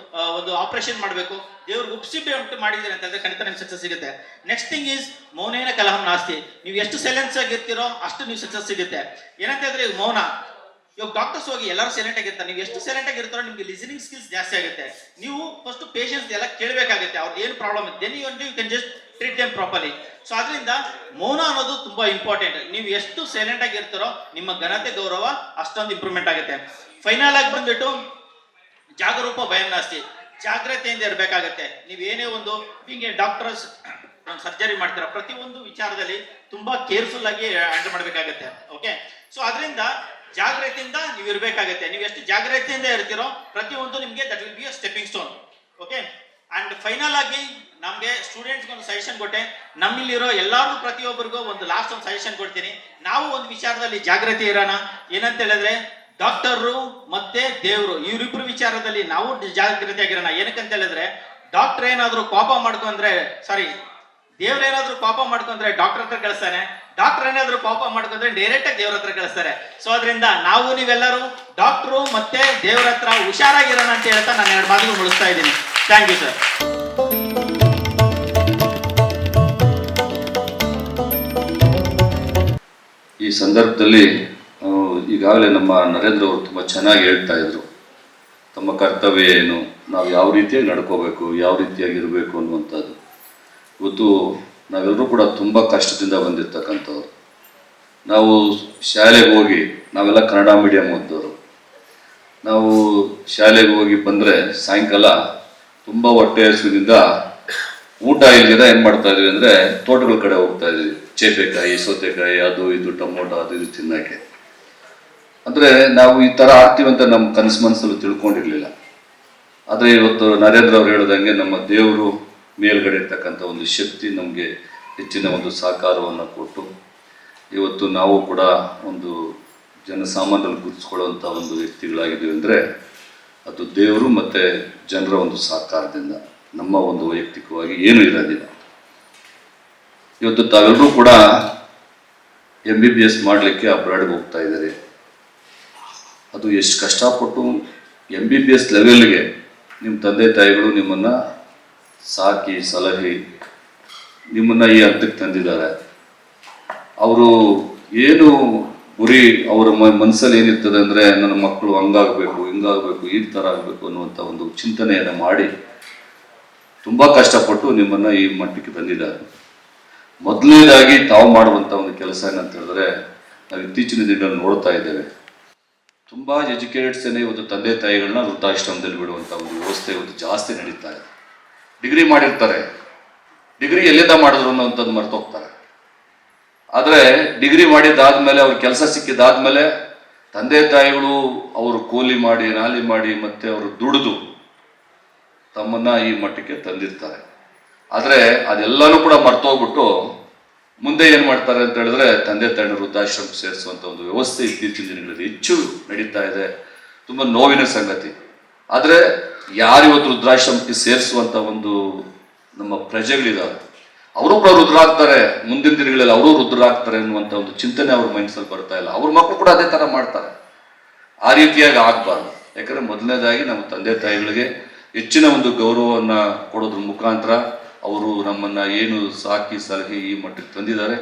ಒಂದು ಆಪರೇಷನ್ ಮಾಡಬೇಕು, ದೇವ್ರಿಗೆ ಉಪ್ಸಿಟ್ಟು ಮಾಡಿದ್ರೆ ಅಂತ ಹೇಳಿದ್ರೆ ಖಂಡಿತ ನಿಮ್ಗೆ ಸಕ್ಸಸ್ ಸಿಗುತ್ತೆ. ನೆಕ್ಸ್ಟ್ ಥಿಂಗ್ ಈಸ್ ಮೌನೇನ ಕಲಹಂ ನಾಸ್ತಿ. ನೀವು ಎಷ್ಟು ಸೈಲೆನ್ಸ್ ಆಗಿರ್ತೀರೋ ಅಷ್ಟು ನೀವು ಸಕ್ಸಸ್ ಸಿಗುತ್ತೆ. ಏನಂತ ಹೇಳಿದ್ರೆ ಮೌನ, ಇವಾಗ ಡಾಕ್ಟರ್ಸ್ ಹೋಗಿ ಎಲ್ಲರೂ ಸೈಲೆಂಟ್ ಆಗಿರ್ತಾರೆ. ನೀವು ಎಷ್ಟು ಸೈಲೆಂಟ್ ಆಗಿರ್ತಾರೋ ನಿಮಗೆ ಲಿಸನಿಂಗ್ ಸ್ಕಿಲ್ಸ್ ಜಾಸ್ತಿ ಆಗುತ್ತೆ. ನೀವು ಫಸ್ಟ್ ಪೇಷನ್ಸ್ ಎಲ್ಲ ಕೇಳಬೇಕಾಗುತ್ತೆ, ಅವ್ರದ್ದು ಏನು ಪ್ರಾಬ್ಲಮ್ ಇದೆ, then you can just treat them properly. So ಅದರಿಂದ ಮೌನ ಅನ್ನೋದು ತುಂಬಾ ಇಂಪಾರ್ಟೆಂಟ್. ನೀವು ಎಷ್ಟು ಸೈಲೆಂಟ್ ಆಗಿರ್ತಾರೋ ನಿಮ್ಮ ಘನತೆ ಗೌರವ ಅಷ್ಟೊಂದು ಇಂಪ್ರೂವ್ಮೆಂಟ್ ಆಗುತ್ತೆ. ಫೈನಲ್ ಆಗಿ ಬಂದ್ಬಿಟ್ಟು ಜಾಗರೂಪ ಭಯಂ ನಾಸ್ತಿ, ಜಾಗ್ರತೆಯಿಂದ ಇರಬೇಕಾಗತ್ತೆ. ನೀವೇನೇ ಒಂದು ಹಿಂಗೆ ಡಾಕ್ಟರ್ಸ್ ಸರ್ಜರಿ ಮಾಡ್ತೀರಾ, ಪ್ರತಿಯೊಂದು ವಿಚಾರದಲ್ಲಿ ತುಂಬಾ ಕೇರ್ಫುಲ್ ಆಗಿ ಹ್ಯಾಂಡಲ್ ಮಾಡಬೇಕಾಗತ್ತೆ. ಓಕೆ, ಸೊ ಅದರಿಂದ ಜಾಗ್ರತೆಯಿಂದ ನೀವು ಇರಬೇಕಾಗತ್ತೆ. ನೀವು ಎಷ್ಟು ಜಾಗ್ರತೆಯಿಂದ ಇರ್ತೀರೋ ಪ್ರತಿಯೊಂದು ನಿಮಗೆ that will be a stepping stone. Okay, and final ಆಗಿ ನಮಗೆ ಸ್ಟೂಡೆಂಟ್ಸ್ಗೆ ಒಂದು ಸಜೆಷನ್ ಕೊಟ್ಟೆ. ನಮ್ಮಲ್ಲಿರೋ ಎಲ್ಲರಿಗೂ ಪ್ರತಿಯೊಬ್ಬರಿಗೂ ಒಂದು ಲಾಸ್ಟ್ ಒಂದು ಸಜೆಷನ್ ಕೊಡ್ತೀನಿ. ನಾವು ಒಂದು ವಿಚಾರದಲ್ಲಿ ಜಾಗ್ರತೆ ಇರೋಣ. ಏನಂತ ಹೇಳಿದ್ರೆ ಡಾಕ್ಟರು ಮತ್ತೆ ದೇವರು ಇವರಿಬ್ರು ವಿಚಾರದಲ್ಲಿ ನಾವು ಜಾಗ್ರತೆ ಆಗಿರೋಣ. ಏನಕ್ಕಂತ ಹೇಳಿದ್ರೆ ಡಾಕ್ಟರ್ ಏನಾದ್ರು ಕೋಪ ಮಾಡ್ಕೊಂಡ್ರೆ ದೇವ್ರೇನಾದ್ರೂ ಕೋಪ ಮಾಡ್ಕೊಂಡ್ರೆ ಡಾಕ್ಟರ್ ಹತ್ರ ಕಳಿಸ್ತಾನೆ, ಡಾಕ್ಟರ್ ಏನಾದ್ರು ಕೋಪ ಮಾಡ್ಕೊಂಡ್ರೆ ಡೈರೆಕ್ಟ್ ಆಗಿ ದೇವ್ರ ಹತ್ರ ಕಳಿಸ್ತಾರೆ. ಸೊ ಅದರಿಂದ ನಾವು ನೀವೆಲ್ಲರೂ ಡಾಕ್ಟರು ಮತ್ತೆ ದೇವ್ರ ಹತ್ರ ಹುಷಾರಾಗಿರೋಣ ಅಂತ ಹೇಳ್ತಾ ನಾನು 2 ಮಾತುಗಳು ಮುಗಿಸ್ತಾ ಇದ್ದೀನಿ. Thank you sir. ಈ ಸಂದರ್ಭದಲ್ಲಿ ಈಗಾಗಲೇ ನಮ್ಮ ನರೇಂದ್ರ ಅವರು ತುಂಬ ಚೆನ್ನಾಗಿ ಹೇಳ್ತಾ ಇದ್ರು, ತಮ್ಮ ಕರ್ತವ್ಯ ಏನು, ನಾವು ಯಾವ ರೀತಿಯಾಗಿ ನಡ್ಕೋಬೇಕು, ಯಾವ ರೀತಿಯಾಗಿ ಇರಬೇಕು ಅನ್ನುವಂಥದ್ದು. ಇವತ್ತು ನಾವೆಲ್ಲರೂ ಕೂಡ ತುಂಬ ಕಷ್ಟದಿಂದ ಬಂದಿರ್ತಕ್ಕಂಥವ್ರು. ನಾವು ಶಾಲೆಗೆ ಹೋಗಿ, ನಾವೆಲ್ಲ ಕನ್ನಡ ಮೀಡಿಯಂ ಓದಿದವರು, ನಾವು ಶಾಲೆಗೆ ಹೋಗಿ ಬಂದರೆ ಸಾಯಂಕಾಲ ತುಂಬ ಹೊಟ್ಟೆ ಹಸಿವಿನಿಂದ ಊಟ ಇಲ್ಲದ ಏನು ಮಾಡ್ತಾ ಇದ್ವಿ ಅಂದರೆ ತೋಟಗಳ ಕಡೆ ಹೋಗ್ತಾ ಇದ್ವಿ. ಚೇಪೆಕಾಯಿ, ಸೌತೆಕಾಯಿ, ಅದು ಇದು ಟೊಮೊಟೊ ಅದು ಇದು ತಿನ್ನೋಕ್ಕೆ. ಅಂದರೆ ನಾವು ಈ ಥರ ಆಗ್ತೀವಂತ ನಮ್ಮ ಕನಸು ಮನಸ್ಸಲ್ಲೂ ತಿಳ್ಕೊಂಡಿರಲಿಲ್ಲ. ಆದರೆ ಇವತ್ತು ನರೇಂದ್ರ ಅವ್ರು ಹೇಳ್ದಂಗೆ ನಮ್ಮ ದೇವರು ಮೇಲ್ಗಡೆ ಇರ್ತಕ್ಕಂಥ ಒಂದು ಶಕ್ತಿ ನಮಗೆ ಹೆಚ್ಚಿನ ಒಂದು ಸಹಕಾರವನ್ನು ಕೊಟ್ಟು ಇವತ್ತು ನಾವು ಕೂಡ ಒಂದು ಜನಸಾಮಾನ್ಯರಲ್ಲಿ ಗುರುತಿಸ್ಕೊಳ್ಳುವಂಥ ಒಂದು ವ್ಯಕ್ತಿಗಳಾಗಿದ್ದೀವಿ ಅಂದರೆ ಅದು ದೇವರು ಮತ್ತು ಜನರ ಒಂದು ಸಹಕಾರದಿಂದ, ನಮ್ಮ ಒಂದು ವೈಯಕ್ತಿಕವಾಗಿ ಏನೂ ಇರೋದಿಲ್ಲ. ಇವತ್ತು ತಾವೆಲ್ಲರೂ ಕೂಡ MBBS ಮಾಡಲಿಕ್ಕೆ ಅಬ್ರಾಡ್ಗೆ ಹೋಗ್ತಾ ಇದ್ದಾರೆ. ಅದು ಎಷ್ಟು ಕಷ್ಟಪಟ್ಟು MBBS ಲೆವೆಲ್ಗೆ ನಿಮ್ಮ ತಂದೆ ತಾಯಿಗಳು ನಿಮ್ಮನ್ನು ಸಾಕಿ ಸಲಹೆ ನಿಮ್ಮನ್ನು ಈ ಹಂತಕ್ಕೆ ತಂದಿದ್ದಾರೆ. ಅವರು ಏನು ಗುರಿ, ಅವರ ಮನಸ್ಸಲ್ಲಿ ಏನಿರ್ತದೆ ಅಂದರೆ ನನ್ನ ಮಕ್ಕಳು ಹಂಗಾಗಬೇಕು, ಹಿಂಗಾಗಬೇಕು, ಈ ಥರ ಆಗಬೇಕು ಅನ್ನುವಂಥ ಒಂದು ಚಿಂತನೆಯನ್ನು ಮಾಡಿ ತುಂಬ ಕಷ್ಟಪಟ್ಟು ನಿಮ್ಮನ್ನು ಈ ಮಟ್ಟಕ್ಕೆ ತಂದಿದ್ದಾರೆ. ಮೊದಲನೇದಾಗಿ ತಾವು ಮಾಡುವಂಥ ಒಂದು ಕೆಲಸ ಏನಂತ ಹೇಳಿದ್ರೆ, ನಾವು ಇತ್ತೀಚಿನ ದಿನಗಳಲ್ಲಿ ನೋಡ್ತಾ ಇದ್ದೇವೆ, ತುಂಬ ಎಜುಕೇಟೆಡ್ಸೇನೆ ಇವತ್ತು ತಂದೆ ತಾಯಿಗಳನ್ನ ವೃದ್ಧಾಶ್ರಮದಲ್ಲಿ ಬಿಡುವಂಥ ಒಂದು ವ್ಯವಸ್ಥೆ ಇವತ್ತು ಜಾಸ್ತಿ ನಡೀತಾ ಇದೆ. ಡಿಗ್ರಿ ಮಾಡಿರ್ತಾರೆ, ಡಿಗ್ರಿ ಎಲ್ಲಿಂದ ಮಾಡಿದ್ರು ಅನ್ನೋಂಥದ್ದು ಮರ್ತೋಗ್ತಾರೆ. ಆದರೆ ಡಿಗ್ರಿ ಮಾಡಿದ್ದಾದ್ಮೇಲೆ ಅವ್ರ ಕೆಲಸ ಸಿಕ್ಕಿದಾದ್ಮೇಲೆ ತಂದೆ ತಾಯಿಗಳು ಅವರು ಕೂಲಿ ಮಾಡಿ ನಾಲಿ ಮಾಡಿ ಮತ್ತೆ ಅವರು ದುಡಿದು ತಮ್ಮನ್ನ ಈ ಮಟ್ಟಕ್ಕೆ ತಂದಿರ್ತಾರೆ. ಆದರೆ ಅದೆಲ್ಲನೂ ಕೂಡ ಮರ್ತೋಗ್ಬಿಟ್ಟು ಮುಂದೆ ಏನು ಮಾಡ್ತಾರೆ ಅಂತ ಹೇಳಿದ್ರೆ ತಂದೆ ತಾಯಿನ ವೃದ್ಧಾಶ್ರಮಕ್ಕೆ ಸೇರಿಸುವಂಥ ಒಂದು ವ್ಯವಸ್ಥೆ ಇತ್ತೀಚಿನ ದಿನಗಳಲ್ಲಿ ಹೆಚ್ಚು ನಡೀತಾ ಇದೆ. ತುಂಬ ನೋವಿನ ಸಂಗತಿ. ಆದರೆ ಯಾರಿವತ್ತು ವೃದ್ಧಾಶ್ರಮಕ್ಕೆ ಸೇರಿಸುವಂಥ ಒಂದು ನಮ್ಮ ಪ್ರಜೆಗಳಿದ್ದಾರೆ, ಅವರು ಕೂಡ ವೃದ್ಧರಾಗ್ತಾರೆ, ಮುಂದಿನ ದಿನಗಳಲ್ಲಿ ಅವರು ವೃದ್ಧರಾಗ್ತಾರೆ ಅನ್ನುವಂಥ ಒಂದು ಚಿಂತನೆ ಅವ್ರ ಮೈಂಡ್ಸಲ್ಲಿ ಬರ್ತಾ ಇಲ್ಲ. ಅವ್ರ ಮಕ್ಕಳು ಕೂಡ ಅದೇ ಥರ ಮಾಡ್ತಾರೆ. ಆ ರೀತಿಯಾಗಿ ಆಗಬಾರ್ದು. ಯಾಕಂದರೆ ಮೊದಲನೇದಾಗಿ ನಮ್ಮ ತಂದೆ ತಾಯಿಗಳಿಗೆ ಹೆಚ್ಚಿನ ಒಂದು ಗೌರವವನ್ನು ಕೊಡೋದ್ರ ಮುಖಾಂತರ ಅವರು ನಮ್ಮನ್ನು ಏನು ಸಾಕಿ ಸಲಹೆ ಈ ಮಟ್ಟಕ್ಕೆ ತಂದಿದ್ದಾರೆ,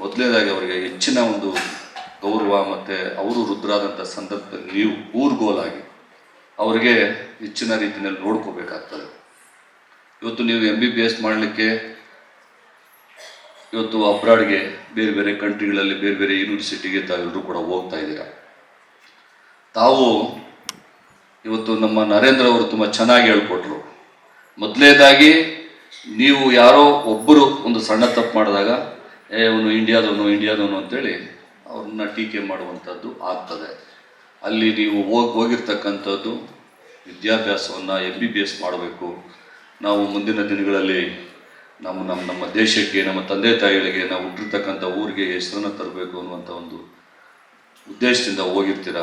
ಮೊದಲನೇದಾಗಿ ಅವರಿಗೆ ಹೆಚ್ಚಿನ ಒಂದು ಗೌರವ ಮತ್ತು ಅವರು ವೃದ್ಧರಾದಂಥ ಸಂದರ್ಭದಲ್ಲಿ ನೀವು ಊರ್ಗೋಲಾಗಿ ಅವರಿಗೆ ಹೆಚ್ಚಿನ ರೀತಿಯಲ್ಲಿ ನೋಡ್ಕೋಬೇಕಾಗ್ತದೆ. ಇವತ್ತು ನೀವು MBBS ಮಾಡಲಿಕ್ಕೆ ಇವತ್ತು ಅಬ್ರಾಡ್ಗೆ ಬೇರೆ ಬೇರೆ ಕಂಟ್ರಿಗಳಲ್ಲಿ ಬೇರೆ ಬೇರೆ ಯೂನಿವರ್ಸಿಟಿಗೆ ತಾವೆಲ್ಲರೂ ಕೂಡ ಹೋಗ್ತಾ ಇದ್ದೀರಾ. ತಾವು ಇವತ್ತು ನಮ್ಮ ನರೇಂದ್ರ ಅವರು ತುಂಬ ಚೆನ್ನಾಗಿ ಹೇಳ್ಕೊಟ್ರು. ಮೊದಲನೇದಾಗಿ ನೀವು ಯಾರೋ ಒಬ್ಬರು ಒಂದು ಸಣ್ಣ ತಪ್ಪು ಮಾಡಿದಾಗ ಅವನು ಇಂಡಿಯಾದವನು ಅಂತೇಳಿ ಅವ್ರನ್ನ ಟೀಕೆ ಮಾಡುವಂಥದ್ದು ಆಗ್ತದೆ. ಅಲ್ಲಿ ನೀವು ಹೋಗಿರ್ತಕ್ಕಂಥದ್ದು ವಿದ್ಯಾಭ್ಯಾಸವನ್ನು MBBS ಮಾಡಬೇಕು. ನಾವು ಮುಂದಿನ ದಿನಗಳಲ್ಲಿ ನಮ್ಮ ದೇಶಕ್ಕೆ, ನಮ್ಮ ತಂದೆ ತಾಯಿಗಳಿಗೆ, ನಾವು ಹುಟ್ಟಿರ್ತಕ್ಕಂಥ ಊರಿಗೆ ಹೆಸರನ್ನು ತರಬೇಕು ಅನ್ನುವಂಥ ಒಂದು ಉದ್ದೇಶದಿಂದ ಹೋಗಿರ್ತೀರ.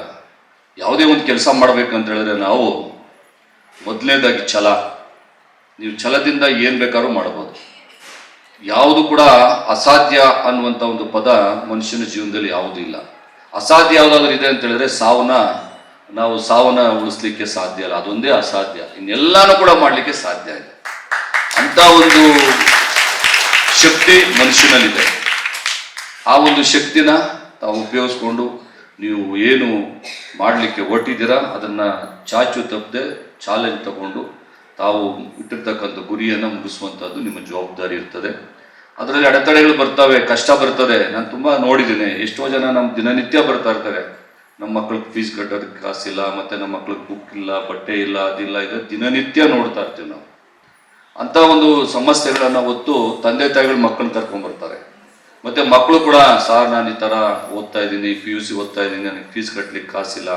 ಯಾವುದೇ ಒಂದು ಕೆಲಸ ಮಾಡಬೇಕಂತ ಹೇಳಿದ್ರೆ ನಾವು ಮೊದಲನೇದಾಗಿ ನೀವು ಛಲದಿಂದ ಏನು ಬೇಕಾದ್ರೂ ಮಾಡ್ಬೋದು. ಯಾವುದು ಕೂಡ ಅಸಾಧ್ಯ ಅನ್ನುವಂಥ ಒಂದು ಪದ ಮನುಷ್ಯನ ಜೀವನದಲ್ಲಿ ಯಾವುದೂ ಇಲ್ಲ. ಅಸಾಧ್ಯ ಯಾವುದಾದ್ರೂ ಇದೆ ಅಂತ ಹೇಳಿದ್ರೆ ಸಾವನ್ನ ಉಳಿಸ್ಲಿಕ್ಕೆ ಸಾಧ್ಯ ಇಲ್ಲ, ಅದೊಂದೇ ಅಸಾಧ್ಯ. ಇನ್ನೆಲ್ಲಾನು ಕೂಡ ಮಾಡಲಿಕ್ಕೆ ಸಾಧ್ಯ ಇದೆ. ಅಂತ ಒಂದು ಶಕ್ತಿ ಮನುಷ್ಯನಲ್ಲಿದೆ. ಆ ಒಂದು ಶಕ್ತಿನ ತಾವು ಉಪಯೋಗಿಸ್ಕೊಂಡು ನೀವು ಏನು ಮಾಡಲಿಕ್ಕೆ ಹೊರಟಿದ್ದೀರಾ ಅದನ್ನು ಚಾಚು ತಪ್ಪದೆ ಚಾಲೆಂಜ್ ತಗೊಂಡು ತಾವು ಇಟ್ಟಿರ್ತಕ್ಕಂಥ ಗುರಿಯನ್ನು ಮುಗಿಸುವಂಥದ್ದು ನಿಮ್ಮ ಜವಾಬ್ದಾರಿ ಇರ್ತದೆ. ಅದರಲ್ಲಿ ಅಡೆತಡೆಗಳು ಬರ್ತವೆ, ಕಷ್ಟ ಬರ್ತದೆ. ನಾನು ತುಂಬ ನೋಡಿದ್ದೀನಿ, ಎಷ್ಟೋ ಜನ ನಮ್ಮ ದಿನನಿತ್ಯ ಬರ್ತಾ ಇರ್ತಾರೆ, ನಮ್ಮ ಮಕ್ಳಿಗೆ ಫೀಸ್ ಕಟ್ಟೋದಕ್ಕೆ ಕಾಸಿಲ್ಲ, ಮತ್ತು ನಮ್ಮ ಮಕ್ಳಿಗೆ ಬುಕ್ ಇಲ್ಲ, ಬಟ್ಟೆ ಇಲ್ಲ, ಅದಿಲ್ಲ, ಇದು ದಿನನಿತ್ಯ ನೋಡ್ತಾ ಇರ್ತೀವಿ ನಾವು. ಅಂಥ ಒಂದು ಸಮಸ್ಯೆಗಳನ್ನು ಹೊತ್ತು ತಂದೆ ತಾಯಿಗಳು ಮಕ್ಕಳನ್ನ ಕರ್ಕೊಂಡ್ಬರ್ತಾರೆ. ಮತ್ತು ಮಕ್ಕಳು ಕೂಡ, ಸಾರ್ ನಾನು ಈ ಥರ ಓದ್ತಾ ಇದ್ದೀನಿ, PUC ಓದ್ತಾ ಇದ್ದೀನಿ, ನನಗೆ ಫೀಸ್ ಕಟ್ಟಲಿಕ್ಕೆ ಕಾಸಿಲ್ಲ,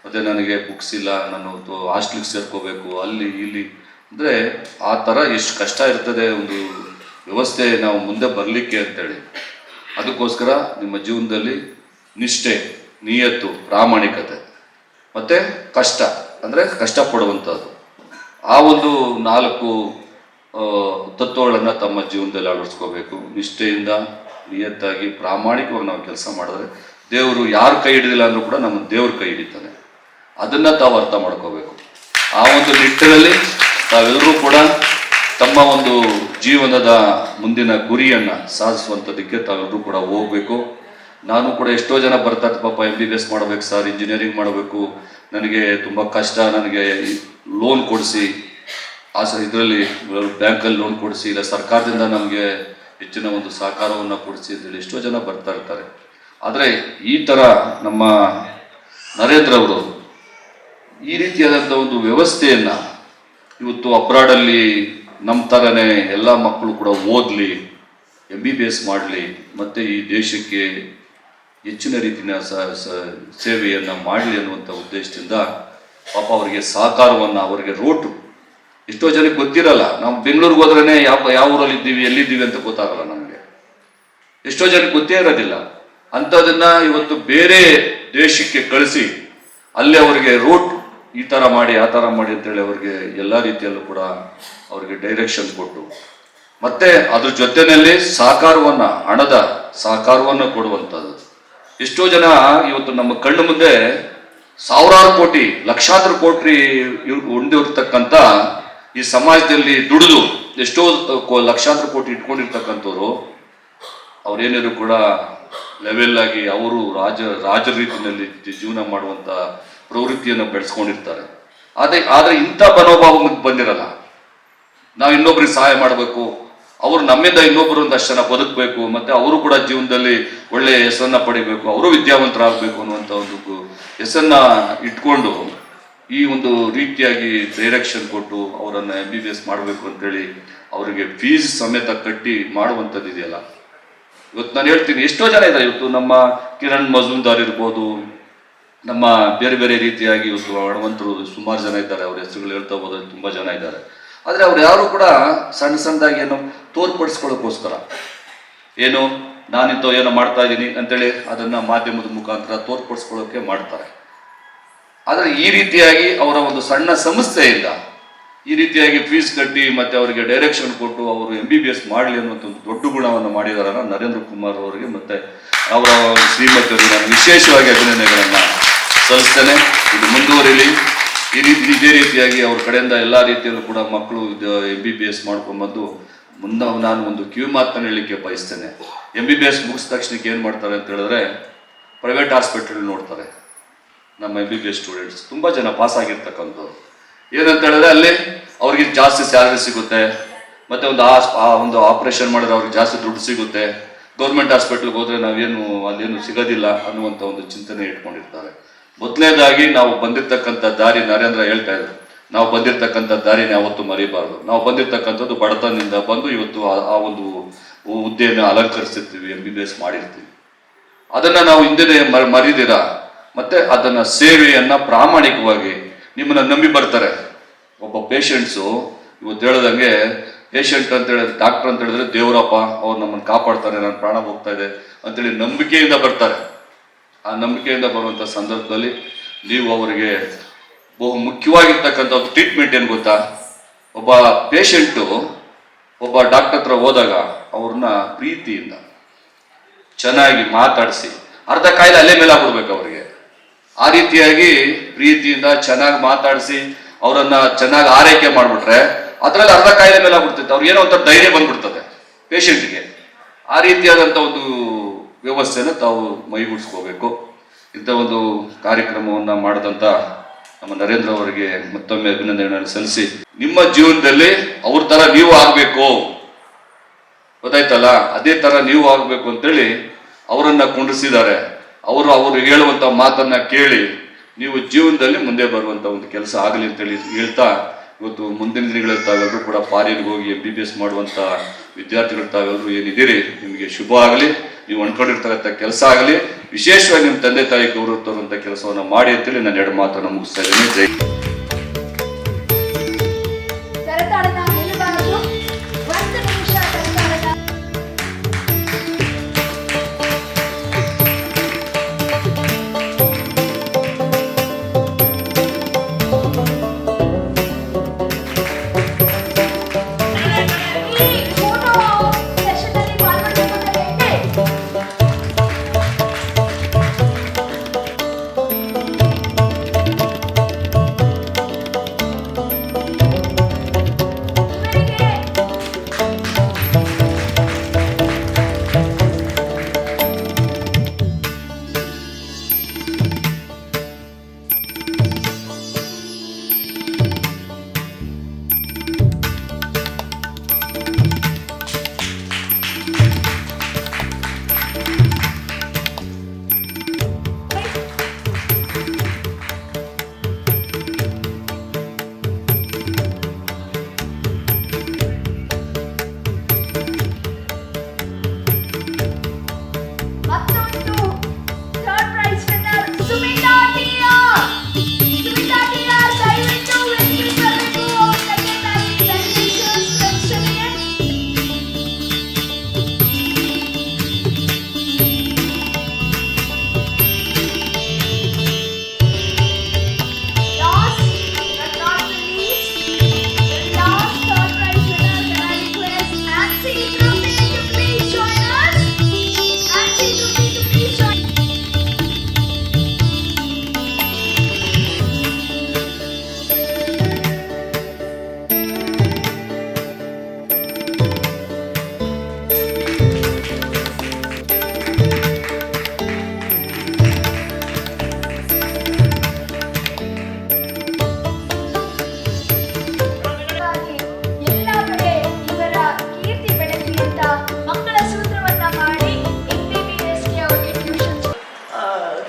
ಮತ್ತು ನನಗೆ ಬುಕ್ಸ್ ಇಲ್ಲ, ನಾನು ಹಾಸ್ಟೆಲ್ಗೆ ಸೇರ್ಕೋಬೇಕು, ಅಲ್ಲಿ ಇಲ್ಲಿ ಅಂದರೆ ಆ ಥರ ಎಷ್ಟು ಕಷ್ಟ ಇರ್ತದೆ ಒಂದು ವ್ಯವಸ್ಥೆ ನಾವು ಮುಂದೆ ಬರಲಿಕ್ಕೆ ಅಂತೇಳಿ. ಅದಕ್ಕೋಸ್ಕರ ನಿಮ್ಮ ಜೀವನದಲ್ಲಿ ನಿಷ್ಠೆ, ನಿಯತ್ತು, ಪ್ರಾಮಾಣಿಕತೆ ಮತ್ತು ಕಷ್ಟ ಅಂದರೆ ಕಷ್ಟಪಡುವಂಥದ್ದು, ಆ ಒಂದು 4 ತತ್ವಗಳನ್ನು ತಮ್ಮ ಜೀವನದಲ್ಲಿ ಅಳವಡಿಸ್ಕೋಬೇಕು. ನಿಷ್ಠೆಯಿಂದ ನಿಯತ್ತಾಗಿ ಪ್ರಾಮಾಣಿಕವಾಗಿ ನಾವು ಕೆಲಸ ಮಾಡಿದ್ರೆ ದೇವರು ಯಾರು ಕೈ ಹಿಡಿದಿಲ್ಲ ಅಂದರೂ ಕೂಡ ನಮ್ಮ ದೇವ್ರ ಕೈ ಹಿಡಿತಾನೆ. ಅದನ್ನು ತಾವು ಅರ್ಥ ಮಾಡ್ಕೋಬೇಕು. ಆ ಒಂದು ನಿಟ್ಟಿನಲ್ಲಿ ತಾವೆಲ್ಲರೂ ಕೂಡ ತಮ್ಮ ಒಂದು ಜೀವನದ ಮುಂದಿನ ಗುರಿಯನ್ನು ಸಾಧಿಸುವಂಥದ್ದಕ್ಕೆ ತಾವೆಲ್ಲರೂ ಕೂಡ ಹೋಗಬೇಕು. ನಾನು ಕೂಡ ಎಷ್ಟೋ ಜನ ಬರ್ತಾರೆ, ಪಾಪ MBBS ಮಾಡಬೇಕು ಸರ್, ಇಂಜಿನಿಯರಿಂಗ್ ಮಾಡಬೇಕು, ನನಗೆ ತುಂಬ ಕಷ್ಟ, ನನಗೆ ಲೋನ್ ಕೊಡಿಸಿ, ಇದರಲ್ಲಿ ಬ್ಯಾಂಕಲ್ಲಿ ಲೋನ್ ಕೊಡಿಸಿ, ಇಲ್ಲ ಸರ್ಕಾರದಿಂದ ನಮಗೆ ಹೆಚ್ಚಿನ ಒಂದು ಸಹಕಾರವನ್ನು ಕೊಡಿಸಿ ಅಂತೇಳಿ ಎಷ್ಟೋ ಜನ ಬರ್ತಾ ಇರ್ತಾರೆ. ಆದರೆ ಈ ಥರ ನಮ್ಮ ನರೇಂದ್ರ ಅವರು ಈ ರೀತಿಯಾದಂಥ ಒಂದು ವ್ಯವಸ್ಥೆಯನ್ನು ಇವತ್ತು ಅಬ್ರಾಡಲ್ಲಿ ನಮ್ಮ ಥರನೇ ಎಲ್ಲ ಮಕ್ಕಳು ಕೂಡ ಓದಲಿ, MBBS ಮಾಡಲಿ, ಮತ್ತು ಈ ದೇಶಕ್ಕೆ ಹೆಚ್ಚಿನ ರೀತಿಯ ಸೇವೆಯನ್ನು ಮಾಡಲಿ ಅನ್ನುವಂಥ ಉದ್ದೇಶದಿಂದ ಪಾಪ ಅವರಿಗೆ ಸಹಕಾರವನ್ನು, ಅವರಿಗೆ ರೋಟು ಎಷ್ಟೋ ಜನಕ್ಕೆ ಗೊತ್ತಿರಲ್ಲ. ನಾವು ಬೆಂಗಳೂರಿಗೆ ಹೋದ್ರೇ ಯಾವ ಊರಲ್ಲಿ ಇದ್ದೀವಿ, ಎಲ್ಲಿದ್ದೀವಿ ಅಂತ ಗೊತ್ತಾಗಲ್ಲ ನಮಗೆ. ಎಷ್ಟೋ ಜನಕ್ಕೆ ಗೊತ್ತೇ ಇರೋದಿಲ್ಲ. ಅಂಥದನ್ನು ಇವತ್ತು ಬೇರೆ ದೇಶಕ್ಕೆ ಕಳಿಸಿ ಅಲ್ಲಿ ಅವರಿಗೆ ರೂಟ್ ಈ ಥರ ಮಾಡಿ, ಆ ಥರ ಮಾಡಿ ಅಂತೇಳಿ ಅವರಿಗೆ ಎಲ್ಲ ರೀತಿಯಲ್ಲೂ ಕೂಡ ಅವರಿಗೆ ಡೈರೆಕ್ಷನ್ ಕೊಟ್ಟು, ಮತ್ತೆ ಅದ್ರ ಜೊತೆಯಲ್ಲಿ ಸಹಕಾರವನ್ನು, ಹಣದ ಸಹಕಾರವನ್ನು ಕೊಡುವಂಥದ್ದು. ಎಷ್ಟೋ ಜನ ಇವತ್ತು ನಮ್ಮ ಕಣ್ಣು ಮುಂದೆ ಸಾವಿರಾರು ಕೋಟಿ, ಲಕ್ಷಾಂತರ ಕೋಟಿ ಹೊಂದಿರ್ತಕ್ಕಂಥ ಈ ಸಮಾಜದಲ್ಲಿ ದುಡಿದು ಎಷ್ಟೋ ಲಕ್ಷಾಂತರ ಕೋಟಿ ಇಟ್ಕೊಂಡಿರ್ತಕ್ಕಂಥವ್ರು ಅವರೇನಿದ್ರು ಕೂಡ ಲೆವೆಲ್ ಆಗಿ ಅವರು ರಾಜ ರೀತಿಯಲ್ಲಿ ಜೀವನ ಮಾಡುವಂಥ ಪ್ರವೃತ್ತಿಯನ್ನು ಬೆಳೆಸ್ಕೊಂಡಿರ್ತಾರೆ. ಆದರೆ ಇಂಥ ಮನೋಭಾವ ಬಂದಿರಲ್ಲ. ನಾವು ಇನ್ನೊಬ್ರಿಗೆ ಸಹಾಯ ಮಾಡಬೇಕು, ಅವರು ನಮ್ಮಿಂದ ಇನ್ನೊಬ್ಬರು ಒಂದಷ್ಟು ಜನ ಬದುಕಬೇಕು, ಮತ್ತು ಅವರು ಕೂಡ ಜೀವನದಲ್ಲಿ ಒಳ್ಳೆಯ ಹೆಸರನ್ನ ಪಡಿಬೇಕು, ಅವರು ವಿದ್ಯಾವಂತರಾಗಬೇಕು ಅನ್ನುವಂಥ ಒಂದು ಹೆಸರನ್ನ ಇಟ್ಕೊಂಡು ಈ ಒಂದು ರೀತಿಯಾಗಿ ಡೈರೆಕ್ಷನ್ ಕೊಟ್ಟು ಅವರನ್ನು MBBS ಮಾಡಬೇಕು ಅಂತೇಳಿ ಅವರಿಗೆ ಫೀಸ್ ಸಮೇತ ಕಟ್ಟಿ ಮಾಡುವಂಥದ್ದು ಇದೆಯಲ್ಲ. ಇವತ್ತು ನಾನು ಹೇಳ್ತೀನಿ, ಎಷ್ಟೋ ಜನ ಇದ್ದಾರೆ. ಇವತ್ತು ನಮ್ಮ ಕಿರಣ್ ಮಜುಮ್ದಾರ್ ಇರ್ಬೋದು, ನಮ್ಮ ಬೇರೆ ಬೇರೆ ರೀತಿಯಾಗಿ ಇವತ್ತು ಹಣವಂತರು ಸುಮಾರು ಜನ ಇದ್ದಾರೆ. ಅವ್ರ ಹೆಸರುಗಳು ಹೇಳ್ತಾ ಹೋದ್ರೆ ತುಂಬ ಜನ ಇದ್ದಾರೆ. ಆದರೆ ಅವ್ರು ಯಾರು ಕೂಡ ಸಣ್ಣದಾಗಿ ಏನೋ ತೋರ್ಪಡಿಸ್ಕೊಳ್ಳೋಕ್ಕೋಸ್ಕರ ಏನು ನಾನಿಂತ ಏನೋ ಮಾಡ್ತಾ ಇದ್ದೀನಿ ಅಂತೇಳಿ ಅದನ್ನು ಮಾಧ್ಯಮದ ಮುಖಾಂತರ ತೋರ್ಪಡಿಸ್ಕೊಳ್ಳೋಕೆ ಮಾಡ್ತಾರೆ. ಆದರೆ ಈ ರೀತಿಯಾಗಿ ಅವರ ಒಂದು ಸಣ್ಣ ಸಂಸ್ಥೆಯಿಂದ ಈ ರೀತಿಯಾಗಿ ಫೀಸ್ ಕಟ್ಟಿ ಮತ್ತು ಅವರಿಗೆ ಡೈರೆಕ್ಷನ್ ಕೊಟ್ಟು ಅವರು MBBS ಮಾಡಲಿ ಅನ್ನುವಂಥ ಒಂದು ದೊಡ್ಡ ಗುಣವನ್ನು ಮಾಡಿದಾರಲ್ಲ ನರೇಂದ್ರ ಕುಮಾರ್ ಅವರಿಗೆ ಮತ್ತು ಅವರ ಶ್ರೀಮತಿಯವರಿಗೆ ನಾನು ವಿಶೇಷವಾಗಿ ಅಭಿನಂದನೆಗಳನ್ನು ಸಲ್ಲಿಸ್ತೇನೆ. ಇದು ಮುಂದುವರಿಲಿ. ಇದೇ ರೀತಿಯಾಗಿ ಅವ್ರ ಕಡೆಯಿಂದ ಎಲ್ಲ ರೀತಿಯಲ್ಲೂ ಕೂಡ ಮಕ್ಕಳು MBBS ಮಾಡ್ಕೊಂಬಂದು ಮುಂದೆ ನಾನು ಒಂದು ಕಿವಿ ಮಾತನ್ನು ಹೇಳಲಿಕ್ಕೆ ಬಯಸ್ತೇನೆ. MBBS ಮುಗಿದ ತಕ್ಷಣಕ್ಕೆ ಏನು ಮಾಡ್ತಾರೆ ಅಂತ ಹೇಳಿದ್ರೆ ಪ್ರೈವೇಟ್ ಹಾಸ್ಪಿಟಲ್ ನೋಡ್ತಾರೆ. ನಮ್ಮ MBBS ಸ್ಟೂಡೆಂಟ್ಸ್ ತುಂಬ ಜನ ಪಾಸ್ ಆಗಿರ್ತಕ್ಕಂಥವ್ರು ಏನಂತ ಹೇಳಿದ್ರೆ ಅಲ್ಲಿ ಅವ್ರಿಗೆ ಜಾಸ್ತಿ ಸ್ಯಾಲರಿ ಸಿಗುತ್ತೆ, ಮತ್ತು ಒಂದು ಆಪರೇಷನ್ ಮಾಡಿದ್ರೆ ಅವ್ರಿಗೆ ಜಾಸ್ತಿ ದುಡ್ಡು ಸಿಗುತ್ತೆ. ಗೌರ್ಮೆಂಟ್ ಹಾಸ್ಪಿಟ್ಲಿಗೆ ಹೋದರೆ ನಾವೇನು ಅಲ್ಲೇನು ಸಿಗೋದಿಲ್ಲ ಅನ್ನುವಂಥ ಒಂದು ಚಿಂತನೆ ಇಟ್ಕೊಂಡಿರ್ತಾರೆ. ಮೊದಲನೇದಾಗಿ ನಾವು ಬಂದಿರತಕ್ಕಂಥ ದಾರಿ, ನರೇಂದ್ರ ಹೇಳ್ತಾ ಇದ್ರು, ನಾವು ಬಂದಿರತಕ್ಕಂಥ ದಾರಿನ ಯಾವತ್ತೂ ಮರಿಬಾರ್ದು. ನಾವು ಬಂದಿರತಕ್ಕಂಥದ್ದು ಬಡತನದಿಂದ ಬಂದು ಇವತ್ತು ಆ ಒಂದು ಹುದ್ದೆಯನ್ನು ಅಲಂಕರಿಸಿರ್ತೀವಿ, MBBS ಮಾಡಿರ್ತೀವಿ. ಅದನ್ನು ನಾವು ಹಿಂದೆ ಮರಿದಿರ ಮತ್ತೆ ಅದನ್ನು ಸೇವೆಯನ್ನು ಪ್ರಾಮಾಣಿಕವಾಗಿ ನಿಮ್ಮನ್ನು ನಂಬಿ ಬರ್ತಾರೆ. ಒಬ್ಬ ಪೇಷಂಟ್ಸು ಇವತ್ತು ಹೇಳ್ದಂಗೆ ಪೇಷಂಟ್ ಅಂತ ಹೇಳಿದ್ರೆ ಡಾಕ್ಟರ್ ಅಂತ ಹೇಳಿದ್ರೆ ದೇವರಪ್ಪ, ಅವ್ರು ನಮ್ಮನ್ನು ಕಾಪಾಡ್ತಾರೆ, ನನ್ನ ಪ್ರಾಣ ಹೋಗ್ತಾ ಇದೆ ಅಂತೇಳಿ ನಂಬಿಕೆಯಿಂದ ಬರ್ತಾರೆ. ಆ ನಂಬಿಕೆಯಿಂದ ಬರುವಂಥ ಸಂದರ್ಭದಲ್ಲಿ ನೀವು ಅವರಿಗೆ ಬಹು ಮುಖ್ಯವಾಗಿರ್ತಕ್ಕಂಥ ಒಂದು ಟ್ರೀಟ್ಮೆಂಟ್ ಏನು ಗೊತ್ತಾ? ಒಬ್ಬ ಪೇಷಂಟು ಒಬ್ಬ ಡಾಕ್ಟರ್ ಹತ್ರ ಹೋದಾಗ ಅವ್ರನ್ನ ಪ್ರೀತಿಯಿಂದ ಚೆನ್ನಾಗಿ ಮಾತಾಡಿಸಿ, ಅರ್ಧ ಕಾಯಿಲೆ ಅಲ್ಲೇ ಮೇಲೆ ಆಗ್ಬಿಡ್ಬೇಕು ಅವರಿಗೆ. ಆ ರೀತಿಯಾಗಿ ಪ್ರೀತಿಯಿಂದ ಚೆನ್ನಾಗಿ ಮಾತಾಡಿಸಿ ಅವರನ್ನ ಚೆನ್ನಾಗಿ ಆರೈಕೆ ಮಾಡಿಬಿಟ್ರೆ ಅದರಲ್ಲಿ ಅರ್ಧ ಕಾಯಿಲೆ ಮೇಲೆ ಆಗ್ಬಿಡ್ತೈತೆ. ಅವ್ರಿಗೆ ಏನೋ ಒಂಥರ ಧೈರ್ಯ ಬಂದ್ಬಿಡ್ತದೆ ಪೇಷಂಟ್ಗೆ. ಆ ರೀತಿಯಾದಂಥ ಒಂದು ವ್ಯವಸ್ಥೆನ ತಾವು ಮೈಗೂಡಿಸ್ಕೋಬೇಕು. ಇಂಥ ಒಂದು ಕಾರ್ಯಕ್ರಮವನ್ನು ಮಾಡಿದಂಥ ನಮ್ಮ ನರೇಂದ್ರ ಅವರಿಗೆ ಮತ್ತೊಮ್ಮೆ ಅಭಿನಂದನೆಗಳನ್ನು ಸಲ್ಲಿಸಿ, ನಿಮ್ಮ ಜೀವನದಲ್ಲಿ ಅವ್ರ ಥರ ನೀವು ಆಗಬೇಕು, ಗೊತ್ತಾಯ್ತಲ್ಲ, ಅದೇ ಥರ ನೀವು ಆಗಬೇಕು ಅಂತೇಳಿ ಅವರನ್ನು ಕುಂಡಿಸಿದ್ದಾರೆ. ಅವರು ಹೇಳುವಂಥ ಮಾತನ್ನು ಕೇಳಿ ನೀವು ಜೀವನದಲ್ಲಿ ಮುಂದೆ ಬರುವಂಥ ಒಂದು ಕೆಲಸ ಆಗಲಿ ಅಂತೇಳಿ ಹೇಳ್ತಾ, ಇವತ್ತು ಮುಂದಿನ ದಿನಗಳಲ್ಲಿ ತಾವೆಲ್ಲರೂ ಕೂಡ ಫಾರಿನ್ಗೆ ಹೋಗಿ MBBS ಮಾಡುವಂಥ ವಿದ್ಯಾರ್ಥಿಗಳು ತಾವೆಲ್ಲರೂ ಏನಿದ್ದೀರಿ, ನಿಮಗೆ ಶುಭ ಆಗಲಿ. ನೀವು ಅಂದ್ಕೊಂಡಿರ್ತಕ್ಕಂಥ ಕೆಲಸ ಆಗಲಿ. ವಿಶೇಷವಾಗಿ ನಿಮ್ಮ ತಂದೆ ತಾಯಿ ಗೌರವ ತರುವಂಥ ಕೆಲಸವನ್ನು ಮಾಡಿ ಅಂತೇಳಿ ನಾನು 2 ಮಾತನ್ನು ಮುಗಿಸ್ತಾ ಇದ್ದೀನಿ. ಜೈ. ಕರತಾಡನ ನಿಲ್ಲಬಾರದು. 1 ನಿಮಿಷ ಕರತಾಡನ. ಈ ಫೋಟೋ ಸೆಷನ್ ಅಲ್ಲಿ ಪಾಲ್ಗೊಂಡಿದ್ದಾರೆ. ಮತ್ತೊಂದು third prize winner Sumita T R. Sumita T R ದಯವಿಟ್ಟು ವೇದಿಕೆಗೆ ಬರಬೇಕು. ಸೆಕೆಂಡ್ ಆಗಿ ಧನ್ಯೇಶ್ ಕನ್ಸಲಿಯನ್. Last but not the least, the last third prize winner, can I request Nancy Truppi to please join us? Nancy Truppi to please join. ಹಾಗಾಗಿ ಎಲ್ಲ ಕಡೆ ಇವರ ಕೀರ್ತಿ ಬೆಳಗಲಿ ಅಂತ ಮಕ್ಕಳ ಸೂತ್ರವನ್ನ ಮಾಡಿ MBBSಗೆ ಅವರಿಗೆ tuitions.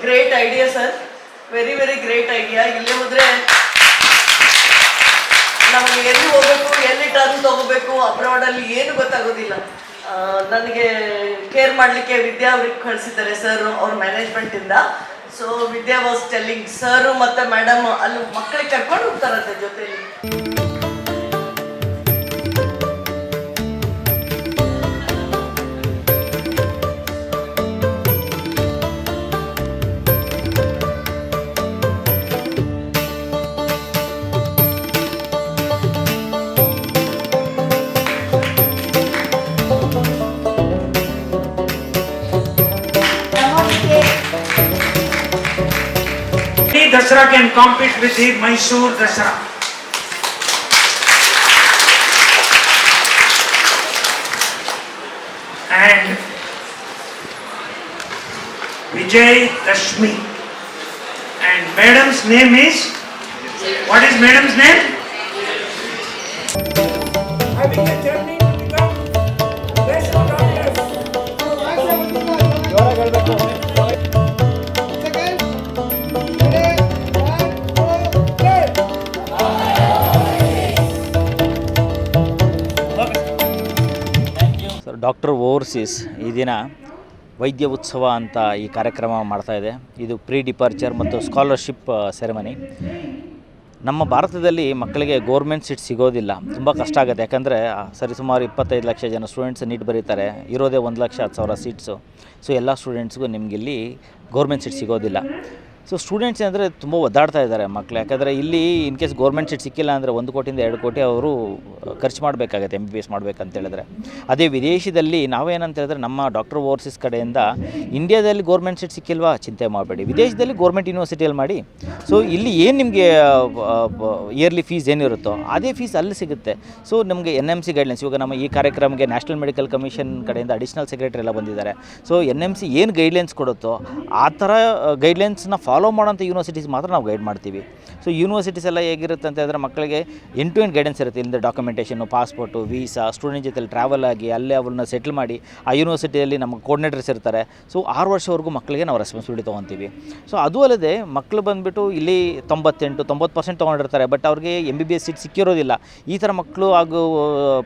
Great idea sir, very great idea. ಇಲ್ಲಿ ಹೋದ್ರೆ ನಮಗೆ ಎಲ್ಲಿ ಹೋಗ್ಬೇಕು, ಎಲ್ಲಿ ಟರ್ನ್ ತಗೋಬೇಕು, ಅಬ್ರಾಡಲ್ಲಿ ಏನು ಗೊತ್ತಾಗೋದಿಲ್ಲ. ನನಗೆ ಕೇರ್ ಮಾಡಲಿಕ್ಕೆ ವಿದ್ಯಾ ಅವ್ರಿಗೆ ಕಳಿಸಿದ್ದಾರೆ ಸರ್ ಅವ್ರ ಮ್ಯಾನೇಜ್ಮೆಂಟಿಂದ. So Vidya was telling, sir ಮತ್ತು ಮೇಡಮ್ ಅಲ್ಲಿ ಮಕ್ಕಳಿಗೆ ಕರ್ಕೊಂಡು ಹೋಗ್ತಾರಂತೆ ಜೊತೆಲಿ. ನಮ್ಮೊಂದಿಗೆ Dasara can compete with the Mysore Dasara. And Vijay Rashmi. And madam's name is? What is madam's name? Having a journey to become best doctors. Doctor overseas ಈ ದಿನ ವೈದ್ಯ ಉತ್ಸವ ಅಂತ ಈ ಕಾರ್ಯಕ್ರಮ ಮಾಡ್ತಾಯಿದೆ. ಇದು ಪ್ರೀ ಡಿಪಾರ್ಚರ್ ಮತ್ತು ಸ್ಕಾಲರ್ಶಿಪ್ ಸೆರೆಮನಿ. ನಮ್ಮ ಭಾರತದಲ್ಲಿ ಮಕ್ಕಳಿಗೆ ಗೋರ್ಮೆಂಟ್ ಸೀಟ್ ಸಿಗೋದಿಲ್ಲ, ತುಂಬ ಕಷ್ಟ ಆಗುತ್ತೆ. ಯಾಕಂದರೆ ಸರಿಸುಮಾರು 25 ಲಕ್ಷ ಜನ ಸ್ಟೂಡೆಂಟ್ಸ್ ನೀಟ್ ಬರೀತಾರೆ, ಇರೋದೇ 1,10,000 ಸೀಟ್ಸು. ಸೊ ಎಲ್ಲ ಸ್ಟೂಡೆಂಟ್ಸ್ಗೂ ನಿಮಗಿಲ್ಲಿ ಗೌರ್ಮೆಂಟ್ ಸೀಟ್ ಸಿಗೋದಿಲ್ಲ. ಸೊ ಸ್ಟೂಡೆಂಟ್ಸ್ ಅಂದರೆ ತುಂಬ ಒದ್ದಾಡ್ತಾ ಇದ್ದಾರೆ ಮಕ್ಕಳು. ಯಾಕಂದರೆ ಇಲ್ಲಿ ಇನ್ ಕೇಸ್ ಗೌರ್ಮೆಂಟ್ ಸೀಟ್ ಸಿಕ್ಕಿಲ್ಲ ಅಂದರೆ 1 ಕೋಟಿಯಿಂದ 2 ಕೋಟಿ ಅವರು ಖರ್ಚು ಮಾಡಬೇಕಾಗತ್ತೆ MBBS ಮಾಡಬೇಕಂತ ಹೇಳಿದ್ರೆ. ಅದೇ ವಿದೇಶದಲ್ಲಿ ನಾವೇನಂತ ಹೇಳಿದ್ರೆ ನಮ್ಮ ಡಾಕ್ಟರ್ ಓವರ್ಸೀಸ್ ಕಡೆಯಿಂದ ಇಂಡಿಯಾದಲ್ಲಿ ಗೌರ್ಮೆಂಟ್ ಸೀಟ್ ಸಿಕ್ಕಿಲ್ವಾ ಚಿಂತೆ ಮಾಡಬೇಡಿ, ವಿದೇಶದಲ್ಲಿ ಗೌರ್ಮೆಂಟ್ ಯೂನಿವರ್ಸಿಟಿಯಲ್ಲಿ ಮಾಡಿ. ಸೊ ಇಲ್ಲಿ ಏನು ನಿಮಗೆ ಇಯರ್ಲಿ ಫೀಸ್ ಏನಿರುತ್ತೋ ಅದೇ ಫೀಸ್ ಅಲ್ಲಿ ಸಿಗುತ್ತೆ. ಸೊ ನಮಗೆ NMC ಗೈಡ್ಲೈನ್ಸ್, ಇವಾಗ ನಮ್ಮ ಈ ಕಾರ್ಯಕ್ರಮಕ್ಕೆ ನ್ಯಾಷನಲ್ ಮೆಡಿಕಲ್ ಕಮಿಷನ್ ಕಡೆಯಿಂದ ಅಡಿಷನಲ್ ಸೆಕ್ರೆಟರಿ ಎಲ್ಲ ಬಂದಿದ್ದಾರೆ. ಸೊ NMC ಏನು ಗೈಡ್ಲೈನ್ಸ್ ಕೊಡುತ್ತೋ ಆ ಥರ ಗೈಡ್ಲೈನ್ಸ್ನ ಫಾಲೋ ಮಾಡೋಂಥ ಯೂನಿವರ್ಸಿಟೀಸ್ ಮಾತ್ರ ನಾವು ಗೈಡ್ ಮಾಡ್ತೀವಿ. ಸೊ ಯೂನಿವರ್ಸಿಟೀಸ್ ಎಲ್ಲ ಹೇಗಿರುತ್ತೆ ಅಂತ ಹೇಳಿದ್ರೆ ಮಕ್ಕಳಿಗೆ ಎಂಡ್ ಟು ಎಂಡ್ ಗೈಡೆನ್ಸ್ ಇರುತ್ತೆ. ಇಲ್ಲಿಂದ ಡಾಕ್ಯುಮೆಂಟೇಷನ್ನು, ಪಾಸ್ಪೋರ್ಟು, ವೀಸಾ, ಸ್ಟೂಡೆಂಟ್ ಜೊತೆಲಿ ಟ್ರಾವೆಲ್ ಆಗಿ ಅಲ್ಲೇ ಅವ್ರನ್ನ ಸೆಟ್ಲ್ ಮಾಡಿ ಆ ಯೂನಿವರ್ಸಿಟಿಯಲ್ಲಿ ನಮ್ಮ ಕೋರ್ಡಿನೇಟರ್ಸ್ ಇರ್ತಾರೆ. ಸೊ 6 ವರ್ಷವರೆಗೂ ಮಕ್ಕಳಿಗೆ ನಾವು ರೆಸ್ಪಾನ್ಸಿಬಿಲಿಟಿ ತೊಗೊತೀವಿ. ಸೊ ಅದು ಅಲ್ಲದೆ ಮಕ್ಕಳು ಬಂದುಬಿಟ್ಟು ಇಲ್ಲಿ 98-90% ತೊಗೊಂಡಿರ್ತಾರೆ, ಬಟ್ ಅವ್ರಿಗೆ MBBS ಸೀಟ್ ಸಿಕ್ಕಿರೋದಿಲ್ಲ. ಈ ಥರ ಮಕ್ಕಳು ಹಾಗೂ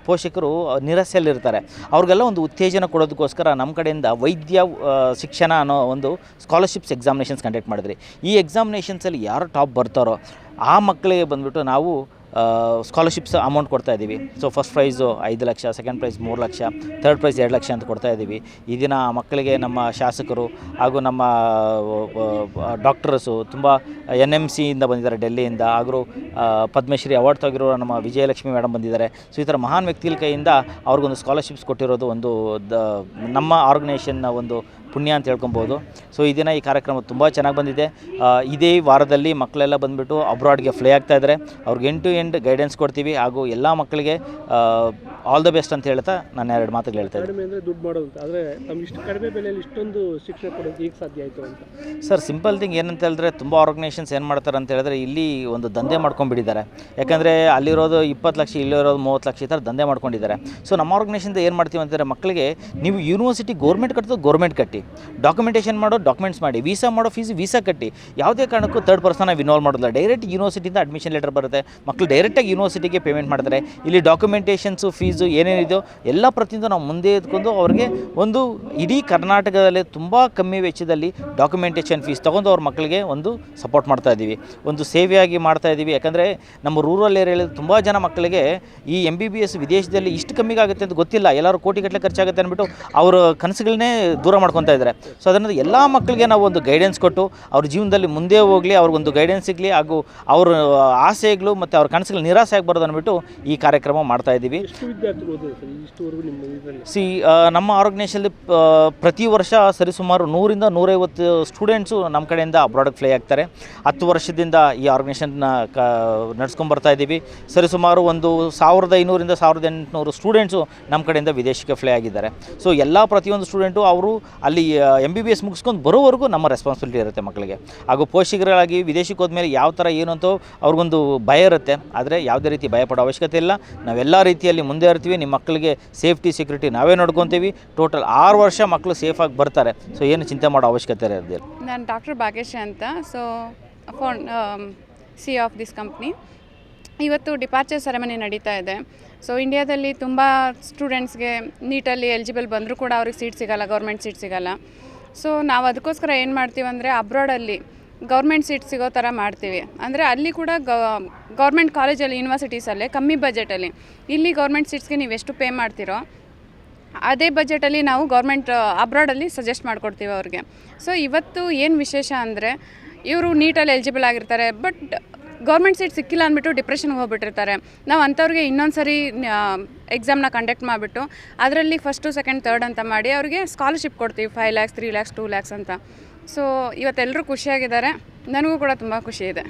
ಪೋಷಕರು ನಿರಾಸೆಯಲ್ಲಿರ್ತಾರೆ. ಅವ್ರಿಗೆಲ್ಲ ಒಂದು ಉತ್ತೇಜನ ಕೊಡೋದಕ್ಕೋಸ್ಕರ ನಮ್ಮ ಕಡೆಯಿಂದ ವೈದ್ಯ ಶಿಕ್ಷಣ ಅನ್ನೋ ಒಂದು ಸ್ಕಾಲರ್ಶಿಪ್ಸ್ ಎಕ್ಸಾಮಿನೇಷನ್ಸ್ ಕಂಡಕ್ಟ್ ಮಾಡಿದ್ರಿ. ಈ ಎಕ್ಸಾಮಿನೇಷನ್ಸಲ್ಲಿ ಯಾರು ಟಾಪ್ ಬರ್ತಾರೋ ಆ ಮಕ್ಕಳಿಗೆ ಬಂದುಬಿಟ್ಟು ನಾವು ಸ್ಕಾಲರ್ಶಿಪ್ಸ್ ಅಮೌಂಟ್ ಕೊಡ್ತಾ ಇದ್ದೀವಿ. So first prize 5 lakh, second prize 3 lakh, third prize 2 lakh ಅಂತ ಕೊಡ್ತಾ ಇದ್ದೀವಿ. ಈ ದಿನ ಮಕ್ಕಳಿಗೆ ನಮ್ಮ ಶಾಸಕರು ಹಾಗೂ ನಮ್ಮ ಡಾಕ್ಟರ್ಸು ತುಂಬ NMCಯಿಂದ ಬಂದಿದ್ದಾರೆ, ಡೆಲ್ಲಿಯಿಂದ, ಹಾಗೂ ಪದ್ಮಶ್ರೀ ಅವಾರ್ಡ್ ತೆಗಿರೋ ನಮ್ಮ ವಿಜಯಲಕ್ಷ್ಮಿ ಮೇಡಮ್ ಬಂದಿದ್ದಾರೆ. ಸೊ ಈ ಥರ ಮಹಾನ್ ವ್ಯಕ್ತಿಗಳ ಕೈಯಿಂದ ಅವ್ರಿಗೊಂದು ಸ್ಕಾಲರ್ಶಿಪ್ಸ್ ಕೊಟ್ಟಿರೋದು ಒಂದು ನಮ್ಮ ಆರ್ಗನೈಸೇಷನ್ನ ಒಂದು ಪುಣ್ಯ ಅಂತ ಹೇಳ್ಕೊಬೋದು. ಸೊ ಈ ದಿನ ಈ ಕಾರ್ಯಕ್ರಮ ತುಂಬ ಚೆನ್ನಾಗಿ ಬಂದಿದೆ. ಇದೇ ವಾರದಲ್ಲಿ ಮಕ್ಕಳೆಲ್ಲ ಬಂದುಬಿಟ್ಟು ಅಬ್ರಾಡ್ಗೆ ಫ್ಲೈ ಆಗ್ತಾ ಇದ್ದಾರೆ. ಅವ್ರಿಗೆ ಎಂಡ್ ಟು ಎಂಡ್ ಗೈಡೆನ್ಸ್ ಕೊಡ್ತೀವಿ ಹಾಗೂ ಎಲ್ಲ ಮಕ್ಕಳಿಗೆ ಆಲ್ ದ ಬೆಸ್ಟ್ ಅಂತ ಹೇಳ್ತಾ ನಾನು 2 ಮಾತುಗಳು ಹೇಳ್ತಾ ಇದ್ದೀನಿ. ಅಂದರೆ ದುಡ್ಡು ಮಾಡೋದು ಆದರೆ ನಮ್ಗೆ ಇಷ್ಟು ಕಡಿಮೆ ಬೆಲೆಯಲ್ಲಿ ಇಷ್ಟೊಂದು ಶಿಕ್ಷಣ ಕೊಡೋದು ಈಗ ಸಾಧ್ಯ ಆಯಿತು ಅಂತ ಸರ್, ಸಿಂಪಲ್ ಥಿಂಗ್ ಏನಂತ ಹೇಳಿದ್ರೆ ತುಂಬ ಆರ್ಗನೈಸೇಷನ್ಸ್ ಏನು ಮಾಡ್ತಾರೆ ಅಂತ ಹೇಳಿದ್ರೆ ಇಲ್ಲಿ ಒಂದು ದಂಧೆ ಮಾಡ್ಕೊಂಡ್ಬಿಟ್ಟಿದ್ದಾರೆ. ಯಾಕಂದರೆ ಅಲ್ಲಿರೋದು 20 ಲಕ್ಷ, ಇಲ್ಲಿರೋದು 30 ಲಕ್ಷ, ಈ ಥರ ದಂಧೆ ಮಾಡ್ಕೊಂಡಿದ್ದಾರೆ. ಸೊ ನಮ್ಮ ಆರ್ಗನೈಸೇಷನ್ದ ಏನು ಮಾಡ್ತೀವಿ ಅಂತಂದರೆ ಮಕ್ಕಳಿಗೆ ನೀವು ಯೂನಿವರ್ಸಿಟಿ ಗೌರ್ಮೆಂಟ್ ಕಟ್ಟೋದು ಗೌರ್ಮೆಂಟ್ ಕಟ್ಟಿ, ಡಾಕ್ಯುಮೆಂಟೇಷನ್ ಮಾಡೋ ಡಾಕ್ಯುಮೆಂಟ್ಸ್ ಮಾಡಿ, ವೀಸಾ ಮಾಡೋ ಫೀಸ್ ವೀಸಾ ಕಟ್ಟಿ. ಯಾವುದೇ ಕಾರಣಕ್ಕೂ ಥರ್ಡ್ ಪರ್ಸನ್ ಇನ್ವಾಲ್ವ್ ಮಾಡೋದಿಲ್ಲ. ಡೈರೆಕ್ಟ್ ಯೂನಿವರ್ಸಿಟಿಯಿಂದ ಅಡ್ಮಿಷನ್ ಲೆಟರ್ ಬರುತ್ತೆ, ಮಕ್ಕಳು ಡೈರೆಕ್ಟಾಗಿ ಯೂನಿವರ್ಸಿಟಿಗೆ ಪೇಮೆಂಟ್ ಮಾಡ್ತಾರೆ. ಇಲ್ಲಿ ಡಾಕ್ಯುಮೆಂಟೇಷನ್ಸು, ಫೀಸು ಏನೇನಿದೆಯೋ ಎಲ್ಲ ಪ್ರತಿಯೊಂದು ನಾವು ಮುಂದೆ ಎತ್ಕೊಂಡು ಅವ್ರಿಗೆ ಒಂದು ಇಡೀ ಕರ್ನಾಟಕದಲ್ಲಿ ತುಂಬ ಕಮ್ಮಿ ವೆಚ್ಚದಲ್ಲಿ ಡಾಕ್ಯುಮೆಂಟೇಷನ್ ಫೀಸ್ ತೊಗೊಂಡು ಅವ್ರ ಮಕ್ಕಳಿಗೆ ಒಂದು ಸಪೋರ್ಟ್ ಮಾಡ್ತಾ ಇದ್ದೀವಿ, ಒಂದು ಸೇವೆಯಾಗಿ ಮಾಡ್ತಾ ಇದ್ದೀವಿ. ಯಾಕಂದರೆ ನಮ್ಮ ರೂರಲ್ ಏರಿಯಾದಲ್ಲಿ ತುಂಬ ಜನ ಮಕ್ಕಳಿಗೆ ಈ MBBS ವಿದೇಶದಲ್ಲಿ ಇಷ್ಟು ಕಮ್ಮಿಗೆ ಆಗುತ್ತೆ ಅಂತ ಗೊತ್ತಿಲ್ಲ. ಎಲ್ಲರೂ ಕೋಟಿಗಟ್ಟಲೆ ಖರ್ಚಾಗುತ್ತೆ ಅಂದ್ಬಿಟ್ಟು ಅವ್ರ ಕನಸುಗಳನ್ನೇ ದೂರ ಮಾಡ್ಕೊತಾ ಇದ್ದಾರೆ. ಸೊ ಅದರಿಂದ ಎಲ್ಲ ಮಕ್ಕಳಿಗೆ ನಾವು ಒಂದು ಗೈಡೆನ್ಸ್ ಕೊಟ್ಟು ಅವ್ರ ಜೀವನದಲ್ಲಿ ಮುಂದೆ ಹೋಗಲಿ, ಅವ್ರಿಗೊಂದು ಗೈಡೆನ್ಸ್ ಸಿಗಲಿ, ಹಾಗೂ ಅವ್ರ ಆಸೆಗಳು ಮತ್ತು ಅವ್ರ ಕನಸುಗಳು ನಿರಾಸೆ ಆಗಬಾರ್ದು ಅಂದ್ಬಿಟ್ಟು ಈ ಕಾರ್ಯಕ್ರಮ ಮಾಡ್ತಾ ಇದ್ದೀವಿ. ನಮ್ಮ ಆರ್ಗನೈಸೇಷನಲ್ಲಿ ಪ್ರತಿ ವರ್ಷ ಸರಿಸುಮಾರು 100ರಿಂದ 150 ಸ್ಟೂಡೆಂಟ್ಸು ನಮ್ಮ ಕಡೆಯಿಂದ ಅಬ್ರಾಡ್ಗೆ ಫ್ಲೈ ಆಗ್ತಾರೆ. 10 ವರ್ಷದಿಂದ ಈ ಆರ್ಗನೈಸೇಷನ್ನ ನಡೆಸ್ಕೊಂಬರ್ತಾ ಇದ್ದೀವಿ. ಸರಿಸುಮಾರು ಒಂದು 1500ರಿಂದ 1800 ಸ್ಟೂಡೆಂಟ್ಸು ನಮ್ಮ ಕಡೆಯಿಂದ ವಿದೇಶಕ್ಕೆ ಫ್ಲೈ ಆಗಿದ್ದಾರೆ. ಸೊ ಎಲ್ಲ ಪ್ರತಿಯೊಂದು ಸ್ಟೂಡೆಂಟು ಅವರು ಅಲ್ಲಿ MBBS ಮುಗಿಸ್ಕೊಂಡು ಬರೋವರೆಗೂ ನಮ್ಮ ರೆಸ್ಪಾನ್ಸಿಬಿಲಿಟಿ ಇರುತ್ತೆ ಮಕ್ಕಳಿಗೆ. ಹಾಗೂ ಪೋಷಕರಾಗಿ ವಿದೇಶಕ್ಕೆ ಹೋದ್ಮೇಲೆ ಯಾವ ಥರ ಏನು ಅಂತ ಅವ್ರಿಗೊಂದು ಭಯ ಇರುತ್ತೆ. ಆದರೆ ಯಾವುದೇ ರೀತಿ ಭಯಪಡೋ ಅವಶ್ಯಕತೆ ಇಲ್ಲ. ನಾವೆಲ್ಲ ರೀತಿಯಲ್ಲಿ ಮುಂದೆ ಇರ್ತೀವಿ. ನಿಮ್ಮ ಮಕ್ಕಳಿಗೆ ಸೇಫ್ಟಿ ಸೆಕ್ಯೂರಿಟಿ ನಾವೇ ನೋಡ್ಕೊತೀವಿ. ಟೋಟಲ್ 6 ವರ್ಷ ಮಕ್ಕಳು ಸೇಫಾಗಿ ಬರ್ತಾರೆ. ಸೊ ಏನು ಚಿಂತೆ ಮಾಡೋ ಅವಶ್ಯಕತೆ ಇರೋದಿಲ್ಲ. ನಾನು ಡಾಕ್ಟರ್ ಭಾಗ್ಯಶ್ರೀ ಅಂತ, so CEO of this company. ಇವತ್ತು ಡಿಪಾರ್ಚರ್ ಸೆರೆಮನಿ ನಡೀತಾ ಇದೆ. ಸೊ ಇಂಡಿಯಾದಲ್ಲಿ ತುಂಬ ಸ್ಟೂಡೆಂಟ್ಸ್ಗೆ ನೀಟಲ್ಲಿ ಎಲಿಜಿಬಲ್ ಬಂದರೂ ಕೂಡ ಅವ್ರಿಗೆ ಸೀಟ್ ಸಿಗೋಲ್ಲ, ಗೌರ್ಮೆಂಟ್ ಸೀಟ್ ಸಿಗೋಲ್ಲ. ಸೊ ನಾವು ಅದಕ್ಕೋಸ್ಕರ ಏನು ಮಾಡ್ತೀವಿ ಅಂದರೆ ಅಬ್ರಾಡಲ್ಲಿ ಗೌರ್ಮೆಂಟ್ ಸೀಟ್ ಸಿಗೋ ಥರ ಮಾಡ್ತೀವಿ. ಅಂದರೆ ಅಲ್ಲಿ ಕೂಡ ಗೌರ್ಮೆಂಟ್ ಕಾಲೇಜಲ್ಲಿ, ಯೂನಿವರ್ಸಿಟೀಸಲ್ಲೇ ಕಮ್ಮಿ ಬಜೆಟಲ್ಲಿ, ಇಲ್ಲಿ ಗೌರ್ಮೆಂಟ್ ಸೀಟ್ಸ್ಗೆ ನೀವು ಎಷ್ಟು ಪೇ ಮಾಡ್ತೀರೋ ಅದೇ ಬಜೆಟಲ್ಲಿ ನಾವು ಗೌರ್ಮೆಂಟ್ ಅಬ್ರಾಡಲ್ಲಿ ಸಜೆಸ್ಟ್ ಮಾಡಿಕೊಡ್ತೀವಿ ಅವ್ರಿಗೆ. ಸೊ ಇವತ್ತು ಏನು ವಿಶೇಷ ಅಂದರೆ ಇವರು ನೀಟಲ್ಲಿ ಎಲಿಜಿಬಲ್ ಆಗಿರ್ತಾರೆ, ಬಟ್ ಗೌರ್ಮೆಂಟ್ ಸೀಟ್ ಸಿಕ್ಕಿಲ್ಲ ಅಂದ್ಬಿಟ್ಟು ಡಿಪ್ರೆಷನ್ಗೆ ಹೋಗ್ಬಿಟ್ಟಿರ್ತಾರೆ. ನಾವು ಅಂಥವ್ರಿಗೆ ಇನ್ನೊಂದು ಸರಿ ಎಕ್ಸಾಮ್ನ ಕಂಡಕ್ಟ್ ಮಾಡಿಬಿಟ್ಟು ಅದರಲ್ಲಿ ಫಸ್ಟು, ಸೆಕೆಂಡ್, ಥರ್ಡ್ ಅಂತ ಮಾಡಿ ಅವ್ರಿಗೆ ಸ್ಕಾಲರ್ಶಿಪ್ ಕೊಡ್ತೀವಿ. 5 lakhs, 3 lakhs, 2 lakhs ಅಂತ. ಸೊ ಇವತ್ತೆಲ್ಲರೂ ಖುಷಿಯಾಗಿದ್ದಾರೆ. ನನಗೂ ಕೂಡ ತುಂಬ ಖುಷಿ ಇದೆ.